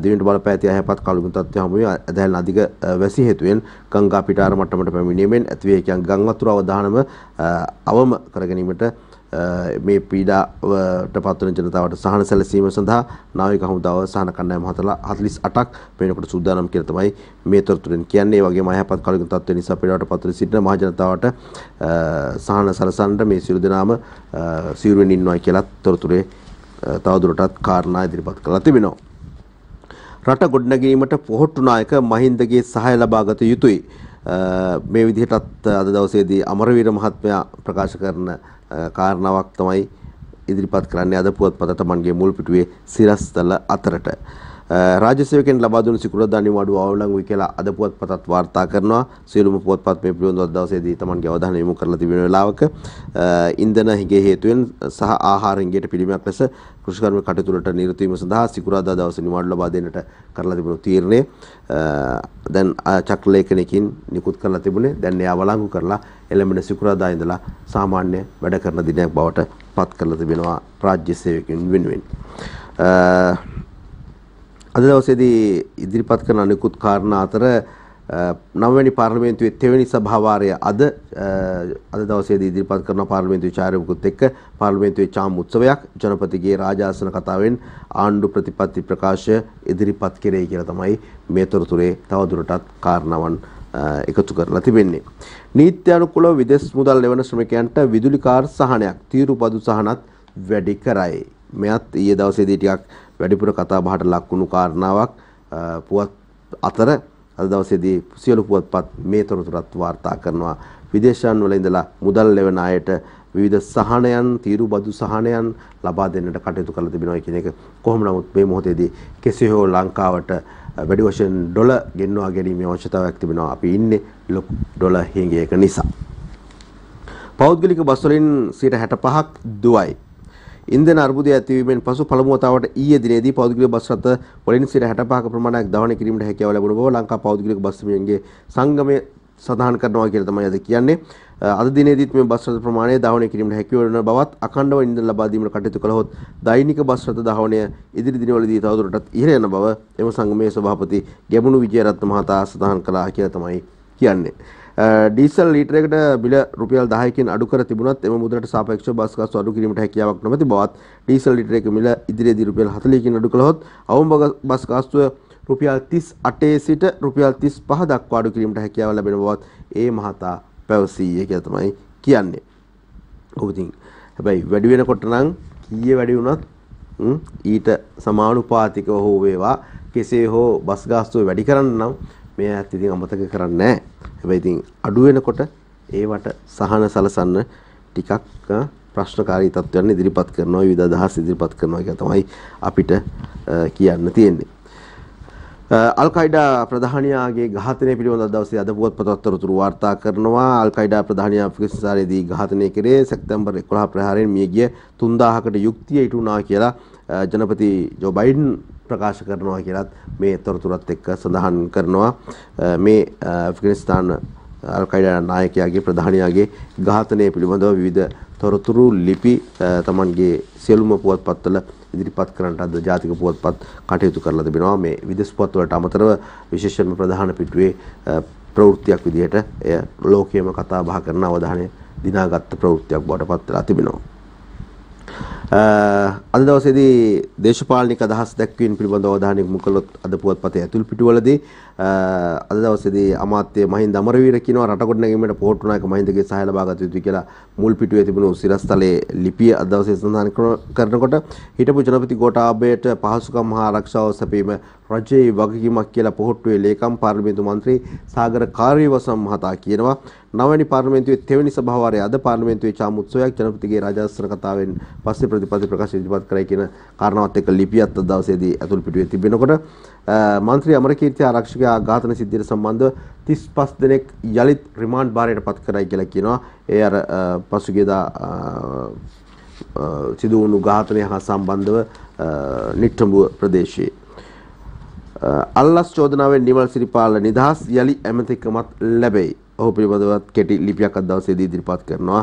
දිවෙන්ට බලපෑ ඇති අයහපත් කාලින තත්ත්වය හමුවේ ඇදහැල්න අධික වැසි හේතුවෙන් ගංගා පිටාර මට්ටමට පැමිණීමෙන් ඇතිවේ කියන ගම් වතුර අවදානම අවම කර ගැනීමට මේ පීඩාවට පත්වන ජනතාවට සහන සැලසීම සඳහා නාවික හමුදාව සහන කණ්ඩායම් 48ක් වෙනකොට සූදානම් කියලා තමයි මේ තොරතුරෙන් කියන්නේ. ඒ වගේම අයහපත් කාලින තත්ත්ව නිසා පීඩාවට පත්ව සිටින මහ ජනතාවට සහන සැලසන්න මේ සියලු දෙනාම සිවුරෙන් ඉන්නවා කියලා තොරතුරේ තවදුරටත් කාරණා ඉදිරිපත් කරලා තිබෙනවා. රට ගොඩනැගීමට පොහොට්ටු නායක මහින්දගේ සහාය ලබා ගත යුතුයි. මේ විදිහටත් අද දවසේදී අමරවීර මහත්මයා ප්‍රකාශ කරන කාරණාවක් තමයි ඉදිරිපත් කරන්නේ අද පුවත්පතට මන්ගේ මුල් පිටුවේ සිරස්තල අතරට. රාජ්‍ය සේවකයන් ලබා දුන් සිකුරාදා නිවාඩුව අවලංගුයි කියලා අද පුවත්පතත් වාර්තා කරනවා. සියලුම පුවත්පත් මේ පිළිබඳව අද දවසේදී තමන්ගේ අවධානය යොමු කරලා තිබෙන වෙලාවක ඉන්ධන හිගේ හේතුවෙන් සහ ආහාර හිගේට පිළිමයක් ලෙස කෘෂිකර්ම කටයුතු වලට නිරත වීම සඳහා සිකුරාදා දවසේ නිවාඩු ලබා දෙන්නට කරලා තිබුණු තීරණය දැන් චක්‍රලේඛනකින් නිකුත් කරලා තිබුණේ. දැන් එය අවලංගු කරලා එළඹෙන සිකුරාදා ඉඳලා සාමාන්‍ය වැඩ කරන දිනයක් බවට පත් කරලා තිබෙනවා රාජ්‍ය සේවකයන් වෙනුවෙන්. අද දවසේදී ඉදිරිපත් කරන අනිකුත් කාරණා අතර 9 වෙනි පාර්ලිමේන්තුවේ තෙවැනි සභාවාරය අද දවසේදී ඉදිරිපත් කරන පාර්ලිමේන්තු විචාරකයකුත් එක්ක පාර්ලිමේන්තුවේ චාම් උත්සවයක් ජනපතිගේ රාජාසන කතාවෙන් ආණ්ඩු ප්‍රතිපත්ති ප්‍රකාශය ඉදිරිපත් කෙරෙයි කියලා තමයි මේ තොරතුරේ තවදුරටත් කාරණාවන් එකතු කරලා තිබෙන්නේ. නීත්‍යානුකූලව විදේශ මුදල් ලැබෙන ශ්‍රමිකයන්ට විදුලි කාර් සහනයක් තීරුපදු සහනත් වැඩි කරයි. මෙයත් ඊයේ දවසේදී ටිකක් වැඩිපුර කතා බහට ලක් වුණු කාරණාවක්. පුවත් අතර අද දවසේදී සියලු පුවත්පත් මේ තොරතුරත් වාර්තා කරනවා. විදේශයන් වල ඉඳලා මුදල් ලැබෙන අයට විවිධ සහනයන් තීරුබදු සහනයන් ලබා දෙන්නට කටයුතු කරලා තිබෙනවා කියන එක. කොහොම නමුත් මේ මොහොතේදී කෙසේ හෝ ලංකාවට වැඩි වශයෙන් ඩොලර් ගෙන්වා ගැනීමේ අවශ්‍යතාවයක් තිබෙනවා. අපි ඉන්නේ ලොකු ඩොලර් හිඟයක නිසා. පෞද්ගලික බස් වලින් 65ක් දුවයි. ඉන්ධන අර්බුදය ඇතිවීමෙන් පසු පළමු වතාවට ඊයේ දිනේදී පෞද්ගලික බස් රථ වලින් 65ක ප්‍රමාණයක් දහවණය කිරීමට හැකියාව ලැබුණ බව ලංකා පෞද්ගලික බස් හිමියන්ගේ සංගමය සඳහන් කරනවා කියලා තමයි අද කියන්නේ. අද දිනේදීත් මේ බස් රථ ප්‍රමාණය දහවණය කිරීමට හැකියාව වෙන බවත් අඛණ්ඩව ඉන්ධන ලබා දීමට කටයුතු කළහොත් දෛනික බස් රථ දහවණය ඉදිරි දිනවලදී තවදුරටත් ඉහළ යන බව එම සංගමයේ සභාපති ගැමුණු විජයරත්න මහතා සඳහන් කළා කියලා තමයි කියන්නේ. ඩීසල් ලීටරයකට මිල රුපියල් 10කින් අඩු කර තිබුණත් එම මුදලට සාපේක්ෂව බස් ගාස්තු අඩු කිරීමට හැකියාවක් නොමැති බවත් ඩීසල් ලීටරයක මිල ඉදිරියේදී රුපියල් 40කින් අඩු කළහොත් අවම බස් ගාස්තුව රුපියල් 38 සිට රුපියල් 35 දක්වා අඩු කිරීමට හැකියාව ලැබෙන බවත් ඒ මහතා පැවසීය කියලා තමයි කියන්නේ. ඔබ ඉතින් හැබැයි වැඩි වෙනකොට නම් ඊයේ වැඩි වුණත් ඊට සමානුපාතිකව හෝ වේවා කෙසේ හෝ බස් ගාස්තුව වැඩි කරන්න නම් මේ ඇත්ත ඉතින් අමතක කරන්නේ නැහැ. හැබැයි ඉතින් අඩු වෙනකොට ඒවට සහන සලසන්න ටිකක් ප්‍රශ්නකාරී තත්ත්වයන් ඉදිරිපත් කරනවා, විවිධ අදහස් ඉදිරිපත් කරනවා කියලා තමයි අපිට කියන්න තියෙන්නේ. අල් කයිඩා ප්‍රධානියාගේ ඝාතනය පිළිබඳව දවසේ අද පුවත්පත තොරතුරු වාර්තා කරනවා. අල් කයිඩා ප්‍රධානියා අෆ්ගානිස්තානයේදී ඝාතනය කෙරේ සැප්තැම්බර් 11 ප්‍රහාරයෙන් මිය ගිය 3000කට යුක්තිය ඉටු වුණා කියලා ජනපති ජෝ බයිඩන් ප්‍රකාශ කරනවා කියලත් මේ තොරතුරත් එක්ක සඳහන් කරනවා. මේ අෆ්ගානිස්තාන අල් කයිඩා නායකයාගේ ප්‍රධානියාගේ ඝාතනය පිළිබඳව විවිධ තොරතුරු ලිපි තමන්ගේ සියලුම පුවත්පත්වල ඉදිරිපත් කරන්නට අද ජාතික පුවත්පත් කටයුතු කරලා තිබෙනවා. මේ විදේශ පුවත්වලට අමතරව විශේෂයෙන්ම ප්‍රධාන පිටුවේ ප්‍රවෘත්තියක් විදිහට එය ලෝකයේම කතා බහ කරන අවධානය දිනාගත් ප්‍රවෘත්තියක් බවට පත් වෙලා තිබෙනවා. අද දවසේදී දේශපාලනික අදහස් දැක්වීම පිළිබඳව අවධානය යොමු කළොත් අද පුවත්පතේ ඇතුල් පිටුවලදී අද දවසේදී අමාත්‍ය මහින්ද අමරවීර කියනවා රට ගොඩනැගීමට පොහොට්ටු නායක මහින්දගේ සහාය ලබා ගත යුතුයි කියලා මුල් පිටුවේ තිබුණු සිරස්තලයේ ලිපිය අද දවසේ සඳහන් කරනකොට හිටපු ජනපති ගෝඨාභයට පහසුකම් හා ආරක්ෂාව සැපීම රජයේ වගකීමක් කියලා පොහොට්ටුවේ ලේකම් පාර්ලිමේන්තු මන්ත්‍රී සාගර කාර්යවසම් මහතා කියනවා. 9 වෙනි පාර්ලිමේන්තුවේ තෙවැනි සභාවාරයේ අද පාර්ලිමේන්තුවේ චාම් උත්සවයක් ජනපතිගේ රාජාසන කතාවෙන් පස්සේ ප්‍රතිපත්ති ප්‍රකාශ ඉදිරිපත් කරයි කියන කාරණාවත් එක්ක ලිපියත් අද දවසේදී ඇතුල් පිටුවේ තිබෙනකොට මන්ත්‍රී අමරකීර්ති ආරක්ෂකයා ඝාතන සිද්ධියට සම්බන්ධව 35 දෙනෙක් යලිත් රිමාන්ඩ් භාරයට පත් කරයි කියලා කියනවා. ඒ අර පසුගියදා සිදු වුණු ඝාතනය හා සම්බන්ධව නිට්ටඹුව ප්‍රදේශයේ අල්ලස් චෝදනාවෙන් නිමල් සිරිපාල නිදහස් යලි ඇමතිකමත් ලැබෙයි. ඔහු පිළිබඳව කෙටි ලිපියක් අද දවසේදී ඉදිරිපත් කරනවා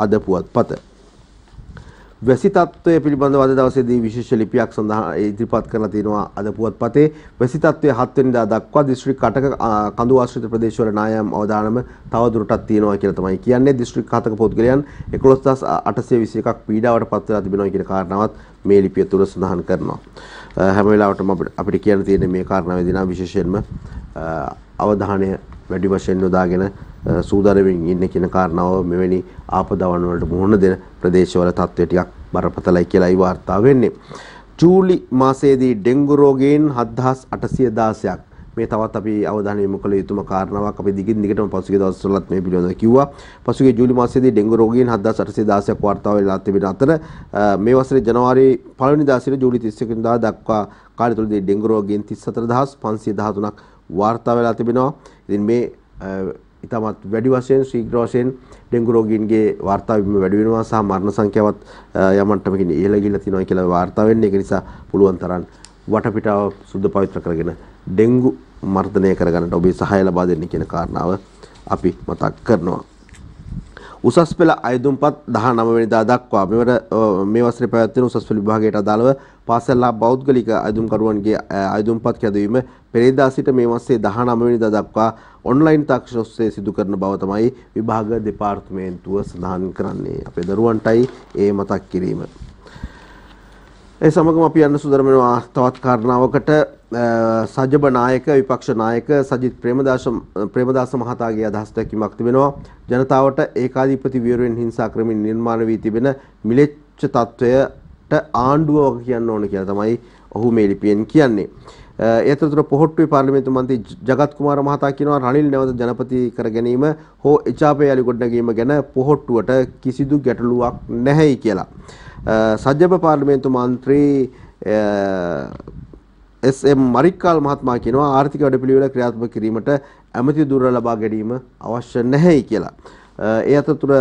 අද පුවත්පත. වැසි තත්ත්වය පිළිබඳව අද දවසේදී විශේෂ ලිපියක් සඳහා ඉදිරිපත් කරලා තිනවා අද පුවත්පතේ. වැසි තත්ත්වය 7 වෙනිදා දක්වා දිස්ත්‍රික් 8ක කඳු ආශ්‍රිත ප්‍රදේශවල නායම් අවදානම තවදුරටත් තියෙනවා කියලා තමයි කියන්නේ. දිස්ත්‍රික් 7ක පුද්ගලයන් 11821ක් පීඩාවට පත් වෙලා තිබෙනවා කියන කාරණාවත් මේ ලිපිය තුල සඳහන් කරනවා. හැම වෙලාවටම අපිට කියන්න තියෙන්නේ මේ කාරණාවේදී නම් විශේෂයෙන්ම අවධානය වැඩි වශයෙන් යොදාගෙන සූදානම්ින් ඉන්න කියන කාරණාව මෙවැනි ආපදාවන් වලට මුහුණ දෙන ප්‍රදේශවල තත්ත්වය ටිකක් බරපතලයි කියලායි වාර්තා වෙන්නේ. ජූලි මාසයේදී ඩෙන්ගු රෝගීන් 7816ක් මේ තවත් අපි අවධානය යොමු කළ යුතුම කාරණාවක්. අපි දිගින් දිගටම පසුගිය දවස්වලත් මේ පිළිබඳව කිව්වා. පසුගිය ජූලි මාසයේදී ඩෙන්ගු රෝගීන් 7816ක් වාර්තා වෙලා තිබෙන අතර මේ වසරේ ජනවාරි 1 වෙනිදා සිට ජූලි 31 වෙනිදා දක්වා කාලය තුළදී ඩෙන්ගු රෝගීන් 34513ක් වාර්තා වෙලා තිබෙනවා. ඉතින් මේ ඉතාමත් වැඩි වශයෙන් ශීඝ්‍ර වශයෙන් ඩෙන්ගු රෝගීන්ගේ වාර්තා වීම වැඩි වෙනවා සහ මරණ සංඛ්‍යාවත් යම් මට්ටමකින් ඉහළ ගිහිල්ලා තියෙනවා කියලා වාර්තා වෙන්නේ. ඒක නිසා පුළුවන් තරම් වටපිටාව සුද්ධ පවිත්‍ර කරගෙන ඩෙන්ගු මර්ධනය කරගන්නට ඔබේ සහාය ලබා දෙන්න කියන කාරණාව අපි මතක් කරනවා. උසස් පෙළ අයදුම්පත් 19 වෙනිදා දක්වා මේ වසරේ පැවැත්වෙන උසස් පෙළ විභාගයට අදාළව පාසල් පෞද්ගලික අයදුම්කරුවන්ගේ අයදුම්පත් කැදවීම පෙරේදා සිට මේ මාසයේ 19 වෙනිදා දක්වා ඔන්ලයින් තාක්ෂණ ඔස්සේ සිදු කරන බව තමයි විභාග දෙපාර්තමේන්තුව සඳහන් කරන්නේ. අපේ දරුවන්ටයි ඒ මතක් කිරීම. ඒ සමගම අපි යන්න සුදරම වෙනවා තවත් කාරණාවකට. සජ්ජබ නායක විපක්ෂ නායක සජිත් ප්‍රේමදාස මහතාගේ අදහස් දැක්වීමක් තිබෙනවා. ජනතාවට ඒකාධිපති විවරෙන් හිංසා ක්‍රමින් නිර්මාණය වී තිබෙන මිලෙච්ච තත්වයට ආණ්ඩුව කියන්න ඕන කියලා තමයි ඔහු මේ ලිපියෙන් කියන්නේ. ඒතරතුර පොහොට්ටුවේ පාර්ලිමේන්තු මන්ත්‍රී ජගත් කුමාර මහතා කියනවා රනිල් නැවත ජනපති කර ගැනීම හෝ එචාපේ යලි ගොඩනැගීම ගැන පොහොට්ටුවට කිසිදු ගැටලුවක් නැහැයි කියලා. සජ්ජබ පාර්ලිමේන්තු මන්ත්‍රී එස්.එම්. මරික්කාල් මහත්මයා කියනවා ආර්ථික වැඩපිළිවෙල ක්‍රියාත්මක කිරීමට ඇමති දුර ලබා ගැනීම අවශ්‍ය නැහැයි කියලා. ඒ අතරතුර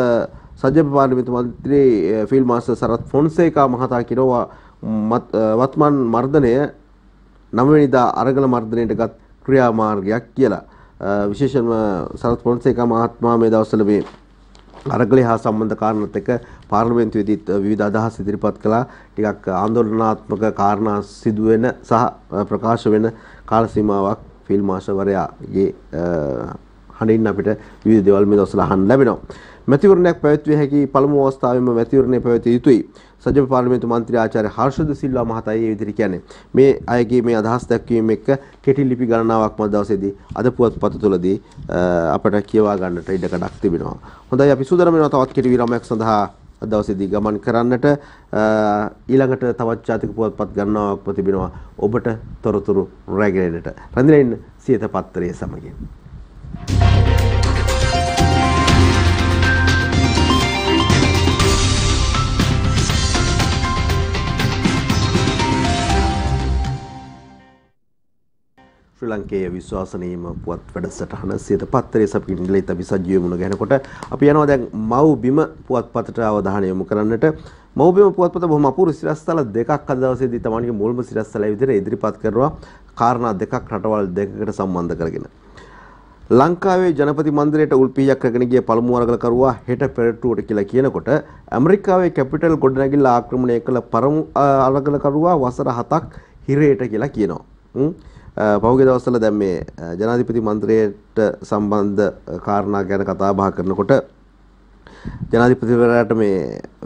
සජ්ජබ පාර්ලිමේන්තු මන්ත්‍රී ෆීල්ඩ් මාස්ටර් සරත් ෆොන්සේකා මහතා කියනවා වත්මන් මර්ධනය 9 වෙනිදා අරගල මර්ධනයටගත් ක්‍රියාමාර්ගයක් කියලා. විශේෂයෙන්ම සරත් ෆොන්සේකා මහත්මයා මේ දවස්වල මේ අරගලය හා සම්බන්ධ කාරණාත් එක්ක පාර්ලිමේන්තුවේදී විවිධ අදහස් ඉදිරිපත් කළා. ටිකක් ආందోලනාත්මක කාරණා සිදුවෙන සහ ප්‍රකාශ වෙන කාල සීමාවක් ෆීල්ඩ් මාස්ටර්වරයාගේ හඬින් අපිට විවිධ දේවල් මේ දවස්වල අහන්න ලැබෙනවා. මැතිවරණයක් පැවැත්විය හැකි පළමු අවස්ථාවේම මැතිවරණය පැවැතිය යුතුයි. සජ්ජබ පාර්ලිමේන්තු මන්ත්‍රී ආචාර්ය හර්ෂද සිල්වා මහතා ඒ විදිහට කියන්නේ. මේ අයගේ මේ අදහස් දැක්වීම එක්ක කෙටි ලිපි ගණනාවක් මත දවසේදී අද පුවත්පත තුළදී අපට කියවා ගන්නට ඉඩකඩක් තිබෙනවා. හොඳයි අපි සූදානම් වෙනවා තවත් කෙටි විරාමයක් සඳහා. අද දවසේදී ගමන් කරන්නට ඊළඟට තවත් ජාතික පුවත්පත් ගණනාවක් ප්‍රතිබිනවා ඔබට තොරතුරු රැගෙනට. රැඳිලා ඉන්න සියත පත්තරයේ සමගින්. ශ්‍රී ලංකේය විශ්වාසනීයම පුවත් වැඩසටහන සියත පත්තරයේ සපින් ඉංග්‍රීසි අපි සජීව මුණ ගැහෙනකොට අපි යනවා දැන් මව්බිම පුවත්පතට අවධානය යොමු කරන්නට. මව්බිම පුවත්පත බොහොම අපූර්ව සිරස්තල දෙකක් අද දවසේදී තමන්ගේ මුල්ම සිරස්තලය විදිහට ඉදිරිපත් කරනවා කාරණා දෙකක් රටවල් දෙකකට සම්බන්ධ කරගෙන. ලංකාවේ ජනපති මන්දිරයට උල්පියක් රැගෙන ගිය පළමු අරගලකරුවා හෙට පෙරටුවට කියලා කියනකොට ඇමරිකාවේ කැපිටල් ගොඩනැගිල්ල ආක්‍රමණය කළ පළමු අරගලකරුවා වසර 7ක් හිරේට කියලා කියනවා. පහුගිය දවස්වල දැන් මේ ජනාධිපති මන්ත්‍රයට සම්බන්ධ කාරණා ගැන කතා බහ කරනකොට ජනාධිපතිවරයාට මේ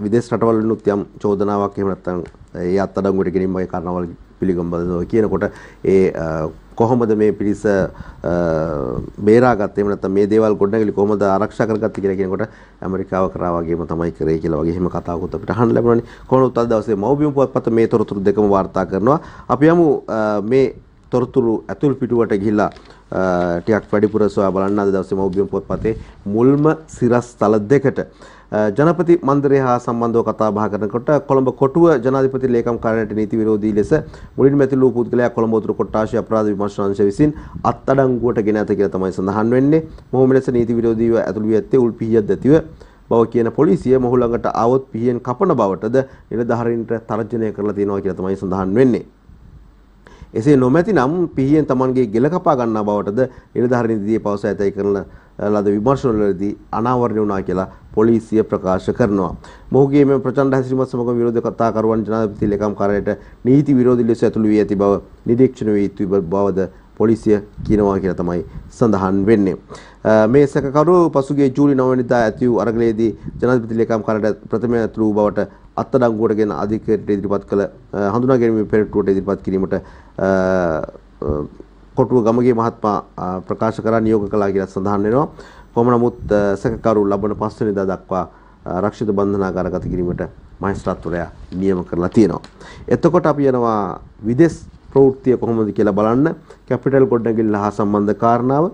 විදේශ රටවල් වලිනුත් යම් චෝදනාවක් එහෙම නැත්නම් ඒ අත්අඩංගුවට ගැනීම වගේ කාරණාවල් පිළිගම්බදව කියනකොට ඒ කොහොමද මේ පිරිස බේරාගත්තේ එහෙම නැත්නම් මේ දේවල් ගොඩනැගිලි කොහොමද ආරක්ෂා කරගත්තේ කියලා කියනකොට ඇමරිකාව කරා වගේම තමයි කරේ කියලා වගේ එහෙම කතාවකුත් අපිට අහන්න ලැබුණානේ. කොහොමද අද දවසේ මව්බිම පුවත්පත මේ තොරතුරු දෙකම වාර්තා කරනවා. අපි යමු මේ තොරතුරු ඇතුල් පිටුවට ගිහිලා ටිකක් වැඩිපුර සොයා බලන්න අද දවසේ මව්බිම පොත්පතේ මුල්ම සිරස්තල දෙකට ජනපති මන්දිරය හා සම්බන්ධව කතා බහ කරනකොට කොළඹ කොටුව ජනාධිපති ලේකම් කාර්යාලයට නීති විරෝධී ලෙස මුලින්ම ඇතුළු වූ පුද්ගලයා කොළඹ උතුරු කොට්ටාශය අපරාධ විමර්ශන අංශය විසින් අත්අඩංගුවට ගෙන ඇත කියලා තමයි සඳහන් වෙන්නේ. මොහු මෙලෙස නීති විරෝධීව ඇතුළු වී ඇත්තේ උල්පිහියක් දැතිව බව කියන පොලිසිය මොහු ළඟට ආවොත් පිහියෙන් කපන බවටද නිලධාරීන්ට තර්ජනය කරලා තියෙනවා කියලා තමයි සඳහන් වෙන්නේ. එසේ නොමැති නම් පිහියෙන් තමන්ගේ ගෙල කපා ගන්නා බවටද නිලධාරීන් දී පවස ඇතයි කරන ලද විමර්ශනවලදී අනාවරණය වුණා කියලා පොලිසිය ප්‍රකාශ කරනවා. මොහුගේ මේ ප්‍රචණ්ඩ හැසිරීමත් සමග විරෝධ කතාකරුවන් ජනාධිපති ලේකම් කාර්යාලයට නීති විරෝධී ලෙස ඇතුළු වී ඇති බව නිරීක්ෂණය වී තිබ බවද පොලිසිය කියනවා කියලා තමයි සඳහන් වෙන්නේ. මේ සැකකරු පසුගිය ජූලි 9 වෙනිදා ඇති වූ අරගලයේදී ජනාධිපති ලේකම් කාර්යාලයට ප්‍රථම ඇතුළු වූ බවට අත්අඩංගුවට ගෙන අධිකරණයට ඉදිරිපත් කළ හඳුනා ගැනීමේ පෙරටුවට ඉදිරිපත් කිරීමට කොටුව ගමගේ මහත්මයා ප්‍රකාශ කරා නියෝග කළා කියලා සඳහන් වෙනවා. කොහොම නමුත් සැකකරු ලබන 5 වෙනිදා දක්වා ආරක්ෂිත බන්ධනාගාරගත කිරීමට මහේස්ත්‍රාත්වරයා නියම කරලා තියෙනවා. එතකොට අපි යනවා විදේශ ප්‍රවෘත්තිය කොහොමද කියලා බලන්න. කැපිටල් ගොඩනැගිල්ල හා සම්බන්ධ කාරණාව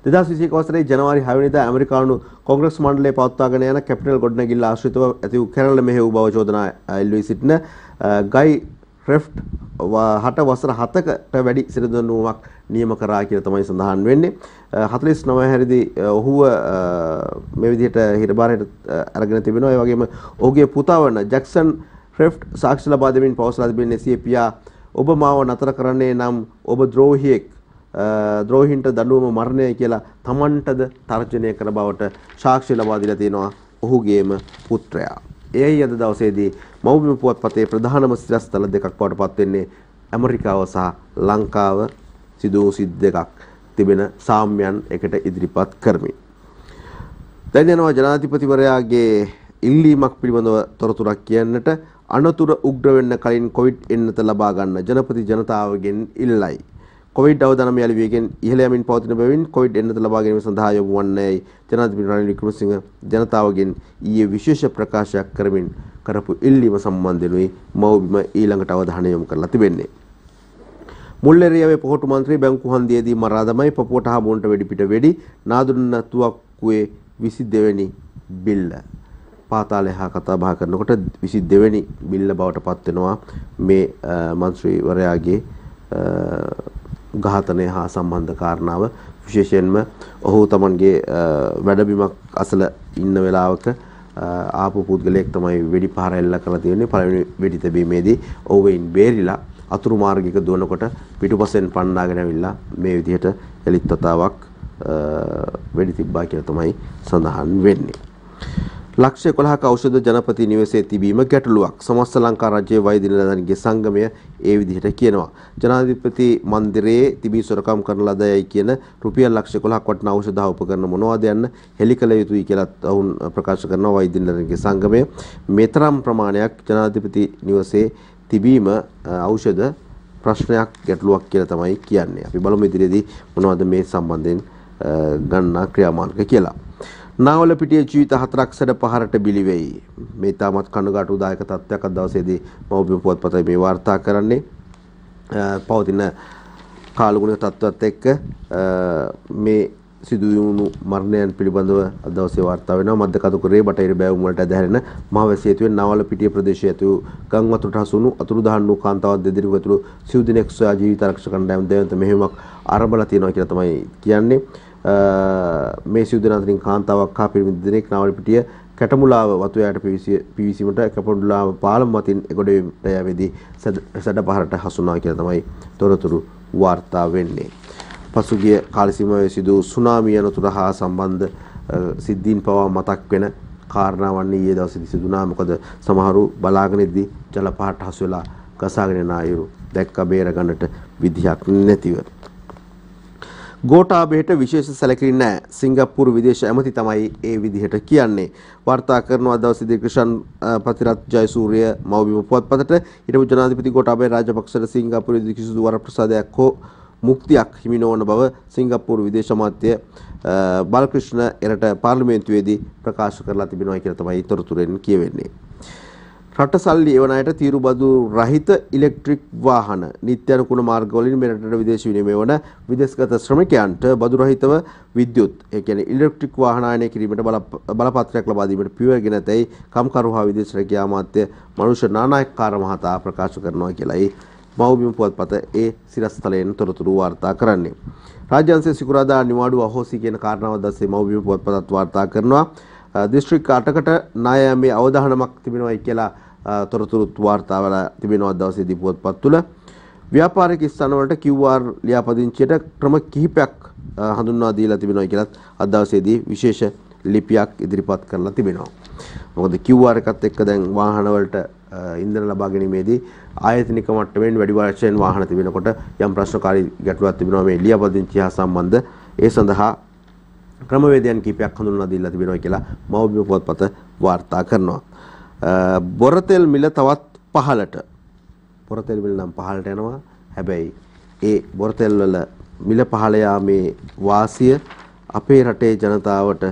2021 වසරේ ජනවාරි 6 වෙනිදා ඇමරිකානු කොංග්‍රස් මණ්ඩලය පවත්වාගෙන යන කැපිටල් ගොඩනැගිල්ල ආශ්‍රිතව ඇති වූ කැරළ මෙහෙයු බව චෝදනා එල්ලී සිටින ගයි රෙෆ්ට් හට වසර 7කට වැඩි සිරදඬුවමක් නියම කරා කියලා තමයි සඳහන් වෙන්නේ. 49 හැරිදී ඔහුව මේ විදිහට හිරබාරයට අරගෙන තිබෙනවා. ඒ වගේම ඔහුගේ පුතා වන ජැක්සන් රෙෆ්ට් සාක්ෂි ලබා දෙමින් පවසලා තිබෙන්නේ සිය පියා ඔබ මාව නතර කරන්නේ නම් ඔබ ද්‍රෝහියෙක් ද්‍රෝහින්ට දඬුවම මරණය කියලා තමන්ටද තර්ජනය කර බවට සාක්ෂි ලබා දීලා තියෙනවා ඔහුගේම පුත්‍රයා. එයයි අද දවසේදී මව්බිම පුවත්පතේ ප්‍රධානම සිරස්තල දෙකක් බවට පත් වෙන්නේ ඇමරිකාව සහ ලංකාව සිදු වූ සිද්ධ දෙකක් තිබෙන සාම්‍යයන් එකට ඉදිරිපත් කරමින්. දැන් යනවා ජනාධිපතිවරයාගේ ඉල්ලීමක් පිළිබඳව තොරතුරක් කියන්නට. අනතුර උග්‍ර වෙන්න කලින් කොවිඩ් එන්නත ලබා ගන්න ජනපති ජනතාවගෙන් ඉල්ලයි. කොවිඩ් අවදානම යලි වේගෙන් ඉහළ යමින් පවතින බැවින් කොවිඩ් එන්නත ලබා ගැනීම සඳහා යොමු වන්නේ ජනාධිපති රනිල් වික්‍රමසිංහ ජනතාවගෙන් ඊයේ විශේෂ ප්‍රකාශයක් කරමින් කරපු ඉල්ලීම සම්බන්ධෙනුයි මව්බිම ඊළඟට අවධානය යොමු කරලා තිබෙන්නේ. මුල්ලෙරියාවේ පොහොට්ටු මන්ත්‍රී බැංකු හන්දියේදී මරා දමයි පපුවට හා මුන්ට වෙඩි පිට වෙඩි නාදුන්න තුවක්කුවේ 22 වෙනි බිල්ල පාතාලය හා කතා බහ කරනකොට 22 වෙනි බිල්ල බවට පත් වෙනවා මේ මන්ත්‍රීවරයාගේ ඝාතනය හා සම්බන්ධ කාරණාව. විශේෂයෙන්ම ඔහු තමන්ගේ වැඩබිමක් අසල ඉන්න වෙලාවක ආපු පුද්ගලයෙක් තමයි වෙඩි පහර එල්ල කරලා තියෙන්නේ. පළවෙනි වෙඩි තැබීමේදී ඔහුවෙන් බේරිලා අතුරු මාර්ගයක දුවනකොට පිටුපසෙන් පන්නාගෙන ඇවිල්ලා මේ විදිහට එලිත් වතාවක් වෙඩි තිබ්බා කියලා තමයි සඳහන් වෙන්නේ. ලක්ෂ 11ක ඖෂධ ජනපති නිවසේ තිබීම ගැටලුවක්. සමස්ත ලංකා රාජ්‍ය වෛද්‍ය නිලධාරීන්ගේ සංගමය ඒ විදිහට කියනවා. ජනාධිපති මන්දිරයේ තිබී සොරකම් කරන ලදයයි කියන රුපියල් ලක්ෂ 11ක් වටිනා ඖෂධ හා උපකරණ මොනවද යන්න හෙළි කළ යුතුයි කියලා ඔවුන් ප්‍රකාශ කරනවා වෛද්‍ය නිලධාරීන්ගේ සංගමය. මෙතරම් ප්‍රමාණයක් ජනාධිපති නිවසේ තිබීම ඖෂධ ප්‍රශ්නයක් ගැටලුවක් කියලා තමයි කියන්නේ. අපි බලමු ඉදිරියේදී මොනවද මේ සම්බන්ධයෙන් ගන්නා ක්‍රියාමාර්ග කියලා. නාවලපිටියේ ජීවිත 4ක් සැඩ පහරට බිලි වෙයි. මේ තාමත් කනගාටුදායක තත්ත්වයක් අද දවසේදී මව්බිම පුවත්පතේ මේ වාර්තා කරන්නේ. පවතින කාලගුණ තත්ත්වත් එක්ක මේ සිදුවුණු මරණයන් පිළිබඳව අද දවසේ වාර්තා වෙනවා. මධ්‍ය කතුකරේ බටහිර බෑවුම් වලට ඇදහැරෙන මහවැසි හේතුවෙන් නාවලපිටිය ප්‍රදේශයේ ඇති වූ ගම් වතුරට හසුණු අතුරුදහන් වූ කාන්තාවක් දෙදෙනෙකු ඇතුළු සිව් දෙනෙක් සොයා ජීවිත ආරක්ෂක කණ්ඩායම දෙවන්ත මෙහෙයුමක් ආරම්භලා තියෙනවා කියලා තමයි කියන්නේ. මේ සිව් දෙනා අතරින් කාන්තාවක් හා පිරිමි දෙනෙක් නාවලපිටිය කැටමුලාව වතු යාට පිවිසීමට කැටමුලාව පාලම මතින් එගොඩට යෑමේදී සැඩ පහරට හසුනා කියලා තමයි තොරතුරු වාර්තා වෙන්නේ. පසුගිය කාල සීමාවේ සිදු සුනාමි අනතුර හා සම්බන්ධ සිද්ධීන් පවා මතක් වෙන කාරණාවන් ඊයේ දවසේදී සිදුනා. මොකද සමහරු බලාගෙන ඉද්දී ජල පහරට හසු වෙලා ගසාගෙන යන අයුරු දැක්ක බේර ගන්නට විදිහක් නැතිව. ගෝඨාභයට විශේෂ සැලකිලි නැහැ. සිංගප්පූරු විදේශ ඇමති තමයි ඒ විදිහට කියන්නේ. වාර්තා කරනවා දවසේදී ක්‍රිෂන් පතිරත් ජයසූරිය මව්බිම පුවත්පතට හිටපු ජනාධිපති ගෝඨාභය රාජපක්ෂට සිංගප්පූරුවේදී කිසිදු වරප්‍රසාදයක් හෝ මුක්තියක් හිමි නොවන බව සිංගප්පූරු විදේශ අමාත්‍ය බල්කෘෂ්ණ එරට පාර්ලිමේන්තුවේදී ප්‍රකාශ කරලා තිබෙනවා කියලා තමයි තොරතුරෙන් කියවෙන්නේ. රට සල්ලි එවන අයට තීරු බදු රහිත ඉලෙක්ට්‍රික් වාහන නිත්‍ය අනුකූල මාර්ගවලින් මෙරටට විදේශ විනිමය වන විදේශගත ශ්‍රමිකයන්ට බදු රහිතව විද්‍යුත් ඒ කියන්නේ ඉලෙක්ට්‍රික් වාහන ආයනය කිරීමට බලපත්‍රයක් ලබා දීමට පියවරගෙන ඇතැයි කම්කරු හා විදේශ රැකියා අමාත්‍ය මනුෂ්‍ය නානායක්කාර මහතා ප්‍රකාශ කරනවා කියලායි මව්බිම පුවත්පත ඒ සිරස්තලයෙන් තොරතුරු වාර්තා කරන්නේ. රාජ්‍ය අංශයේ සිකුරාදා නිවාඩුව අහෝසි කියන කාරණාව දැස්සේ මව්බිම පුවත්පතත් වාර්තා කරනවා. දිස්ත්‍රික් 8කට ණයමේ අවධානමක් තිබෙනවායි කියලා තොරතුරුත් වාර්තා වෙලා තිබෙනවා දවසේදී පුවත්පත් තුළ. ව්‍යාපාරික ස්ථාන වලට QR ලියාපදිංචියට ක්‍රම කිහිපයක් හඳුන්වා දීලා තිබෙනවා කියලාත් අද දවසේදී විශේෂ ලිපියක් ඉදිරිපත් කරලා තිබෙනවා. මොකද QR එකත් එක්ක දැන් වාහන වලට ඉන්ධන ලබා ගැනීමේදී ආයතනික මට්ටමින් වැඩි වශයෙන් වාහන තිබෙනකොට යම් ප්‍රශ්නකාරී ගැටලුවක් තිබෙනවා මේ ලියාපදිංචිය හා සම්බන්ධ. ඒ සඳහා ක්‍රමවේදයන් කිහිපයක් හඳුන්වා දීලා තිබෙනවා කියලා මව්බිම පුවත්පත වාර්තා කරනවා. බොරතෙල් මිල තවත් පහළට. බොරතෙල් මිල නම් පහළට යනවා. හැබැයි ඒ බොරතෙල් වල මිල පහළ යාමේ වාසිය අපේ රටේ ජනතාවට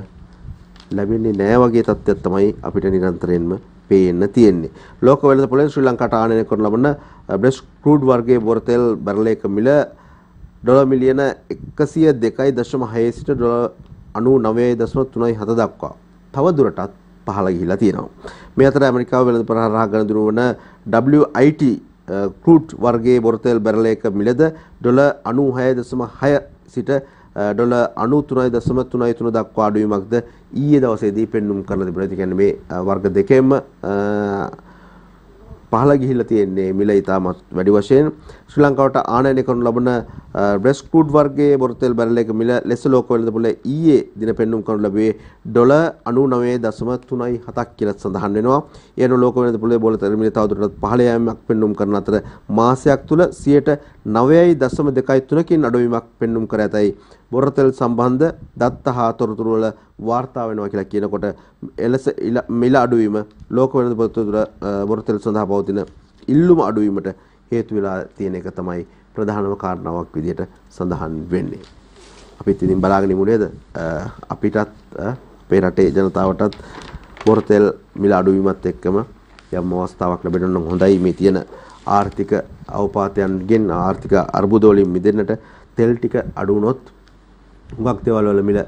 ලැබෙන්නේ නැහැ වගේ තත්ත්වයක් තමයි අපිට නිරන්තරයෙන්ම පේන්න තියෙන්නේ. ලෝක වෙළඳපොළෙන් ශ්‍රී ලංකාවට ආනයනය කරන ලබන බ්‍රෙෂ් ක්‍රූඩ් වර්ගයේ බොරතෙල් බැරලයක මිල ඩොලර් මිලියන 102.6 සිට ඩොලර් 99.37 දක්වා තව දුරටත් පහළ ගිහිලා තියෙනවා. මේ අතර ඇමරිකාව වෙළඳ ප්‍රහාරා ගණන් වන WIT ක්‍රූඩ් වර්ගයේ බොරතෙල් බැරලයක මිලද ඩොලර් 96.6 සිට ඩොලර් 93.33 දක්වා අඩුවීමක්ද ඊයේ දවසේදී පෙන්눔 කරලා තිබුණා. ඒ කියන්නේ මේ වර්ග දෙකෙන්ම පහළ ගිහිල්ලා තියෙන්නේ මිල ඉතාමත් වැඩි වශයෙන්. ශ්‍රී ලංකාවට ආනයනය කරනු ලබන බ්‍රෙෂ් ක්‍රූඩ් වර්ගයේ බොරතෙල් බැරලයක මිල ලෙස ලෝක වෙළඳපොළේ ඊයේ දින පෙන්눔 කරනු ලැබුවේ ඩොලර් 99.37ක් කියලා සඳහන් වෙනවා. ඒ අනුව ලෝක වෙළඳපොළේ බොරතෙල් මිල තවදුරටත් පහළ යාමක් පෙන්눔 කරන අතර මාසයක් තුල 9.23කින් අඩුවීමක් පෙන්눔 කර ඇතයි බොරතෙල් සම්බන්ධ දත්ත හා තොරතුරු වල වාර්තා වෙනවා කියලා කියනකොට එලෙස මිල අඩුවීම ලෝක වෙළඳපොළ තුළ බොරතෙල් සඳහා පවතින ඉල්ලුම අඩුවීමට හේතු වෙලා තියෙන එක තමයි ප්‍රධානම කාරණාවක් විදිහට සඳහන් වෙන්නේ. අපිත් ඉතින් බලාගෙන ඉමු නේද? අපිටත් අපේ රටේ ජනතාවටත් බොරතෙල් මිල අඩුවීමත් එක්කම යම් අවස්ථාවක් ලැබෙන්න නම් හොඳයි. මේ තියෙන ආර්ථික අවපාතයන්ගෙන් ආර්ථික අර්බුද වලින් මිදෙන්නට තෙල් ටික අඩු වුණොත් හුඟක් දේවල් වල මිල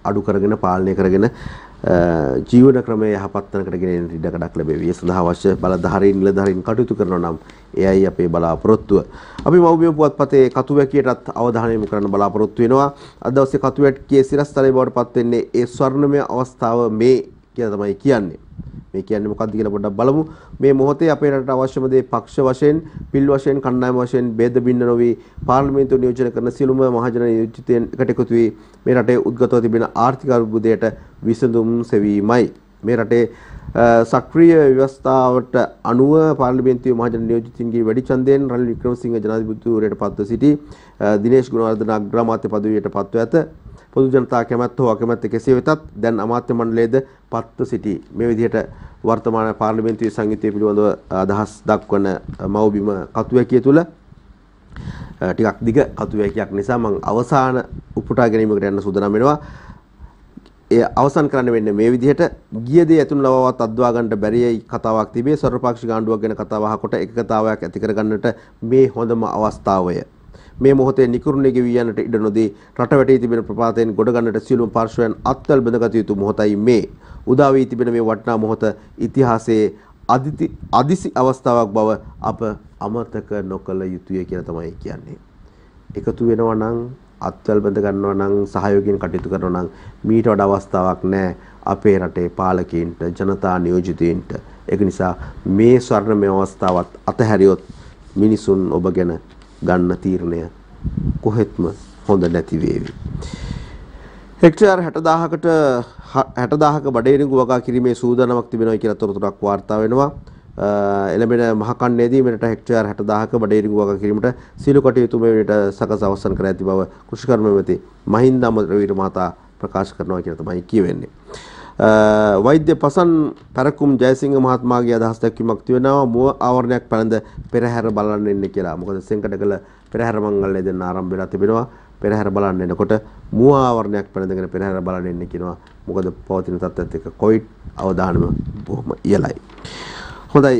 අඩු කරගෙන පාලනය කරගෙන ජීවන ක්‍රමය යහපත් තැනකට ගෙන යන්න ඉඩකඩක් ලැබෙවි. ඒ සඳහා අවශ්‍ය බලධාරීන් නිලධාරීන් කටයුතු කරනවා නම් එයයි අපේ බලාපොරොත්තුව. අපි මව්බිම පුවත්පතේ කතුවැකියටත් අවධානය යොමු කරන්න බලාපොරොත්තු වෙනවා. අද දවසේ කතුවැකියේ සිරස්තලයේ බවට පත් වෙන්නේ ඒ ස්වර්ණමය අවස්ථාව මේ කියලා තමයි කියන්නේ. මේ කියන්නේ මොකක්ද කියලා පොඩ්ඩක් බලමු. මේ මොහොතේ අපේ රටට අවශ්‍යම දේ පක්ෂ වශයෙන්, පිල් වශයෙන්, කණ්ඩායම වශයෙන් ભેද බින්න නොවි පාර්ලිමේන්තුව නියෝජනය කරන සියලුම මහජන නියෝජිතයන් එකට එකතු වී මේ රටේ උද්ගතව තිබෙන ආර්ථික අර්බුදයට විසඳුම් සෙවීමයි. මේ රටේ සක්‍රීය ව්‍යවස්ථාවට අනුව පාර්ලිමේන්තුවේ මහජන නියෝජිතින්ගේ වැඩි ඡන්දයෙන් රනිල් වික්‍රමසිංහ ජනාධිපතිවරයාට පත්ව සිටි දිනේෂ් ගුණවර්ධන අග්‍රාමාත්‍ය පදවියට පත්ව ඇත. පොදු ජනතා කැමැත්ත හෝ අකමැත්ත කෙසේ වෙතත් දැන් අමාත්‍ය මණ්ඩලයේද පත්ව සිටි. මේ විදිහට වර්තමාන පාර්ලිමේන්තුවේ සංයුතිය පිළිබඳව අදහස් දක්වන මව්බිම කතුවැකිය තුල ටිකක් දිග කතුවැකියක් නිසා මම අවසාන උපුටා ගැනීමකට යන්න සූදානම් වෙනවා. ඒ අවසන් කරන්න වෙන්නේ මේ විදිහට ගිය දේ ඇතුළු ලවවත් අද්වා ගන්නට බැරියයි කතාවක් තිබේ. සර්වපාක්ෂික ආණ්ඩුවක් ගැන කතාව අහකොට එකකතාවයක් ඇති කර ගන්නට මේ හොඳම අවස්ථාවය. මේ මොහොතේ නිකුරුණේ ගෙවී යන්නට ඉඩ නොදී රට වැටී තිබෙන ප්‍රපාතයෙන් ගොඩ ගන්නට සියලුම පාර්ශ්වයන් අත්වල බඳගත යුතු මොහොතයි මේ. උදා වී තිබෙන මේ වටිනා මොහොත ඉතිහාසයේ අදිසි අවස්ථාවක් බව අප අමතක නොකළ යුතුය කියලා තමයි කියන්නේ. එකතු වෙනවා නම් අත්වල බඳ ගන්නවා නම් සහයෝගයෙන් කටයුතු කරනවා නම් මීට වඩා අවස්ථාවක් නැහැ අපේ රටේ පාලකයින්ට ජනතා නියෝජිතයින්ට. ඒක නිසා මේ ස්වර්ණමය අවස්ථාවත් අතහැරියොත් මිනිසුන් ඔබ ගැන ගන්න තීරණය කොහෙත්ම හොඳ නැති වේවි. හෙක්ටයාර් 60000ක බඩේරිඟු වගා කිරීමේ සූදානමක් තිබෙනවා කියලා තොරතුරක් වාර්තා වෙනවා. එළඹෙන මහකන්නේදී මෙරට හෙක්ටයාර් 60000ක බඩේරිඟු වගා කිරීමට සීළු කටයුතු මේ වෙනට සකස් අවසන් කර ඇති බව කෘෂිකර්ම මැති මහින්ද අමරවීර මහතා ප්‍රකාශ කරනවා කියලා තමයි කියවෙන්නේ. වෛද්‍ය පසන් පැරකුම් ජයසිංහ මහත්මයාගේ අදහස් දැක්වීමක් තිබෙනවා මුව ආවරණයක් පැනඳ පෙරහැර බලන්න එන්න කියලා. මොකද සෙන්කඩගල පෙරහැර මංගල්‍යය දෙන්න ආරම්භ වෙලා තිබෙනවා. පෙරහැර බලන්න එනකොට මුව ආවරණයක් පැනඳගෙන පෙරහැර බලන්න එන්න කියනවා. මොකද පවතින තත්ත්වයත් එක්ක කොවිඩ් අවදානම බොහොම ඉහළයි. හොඳයි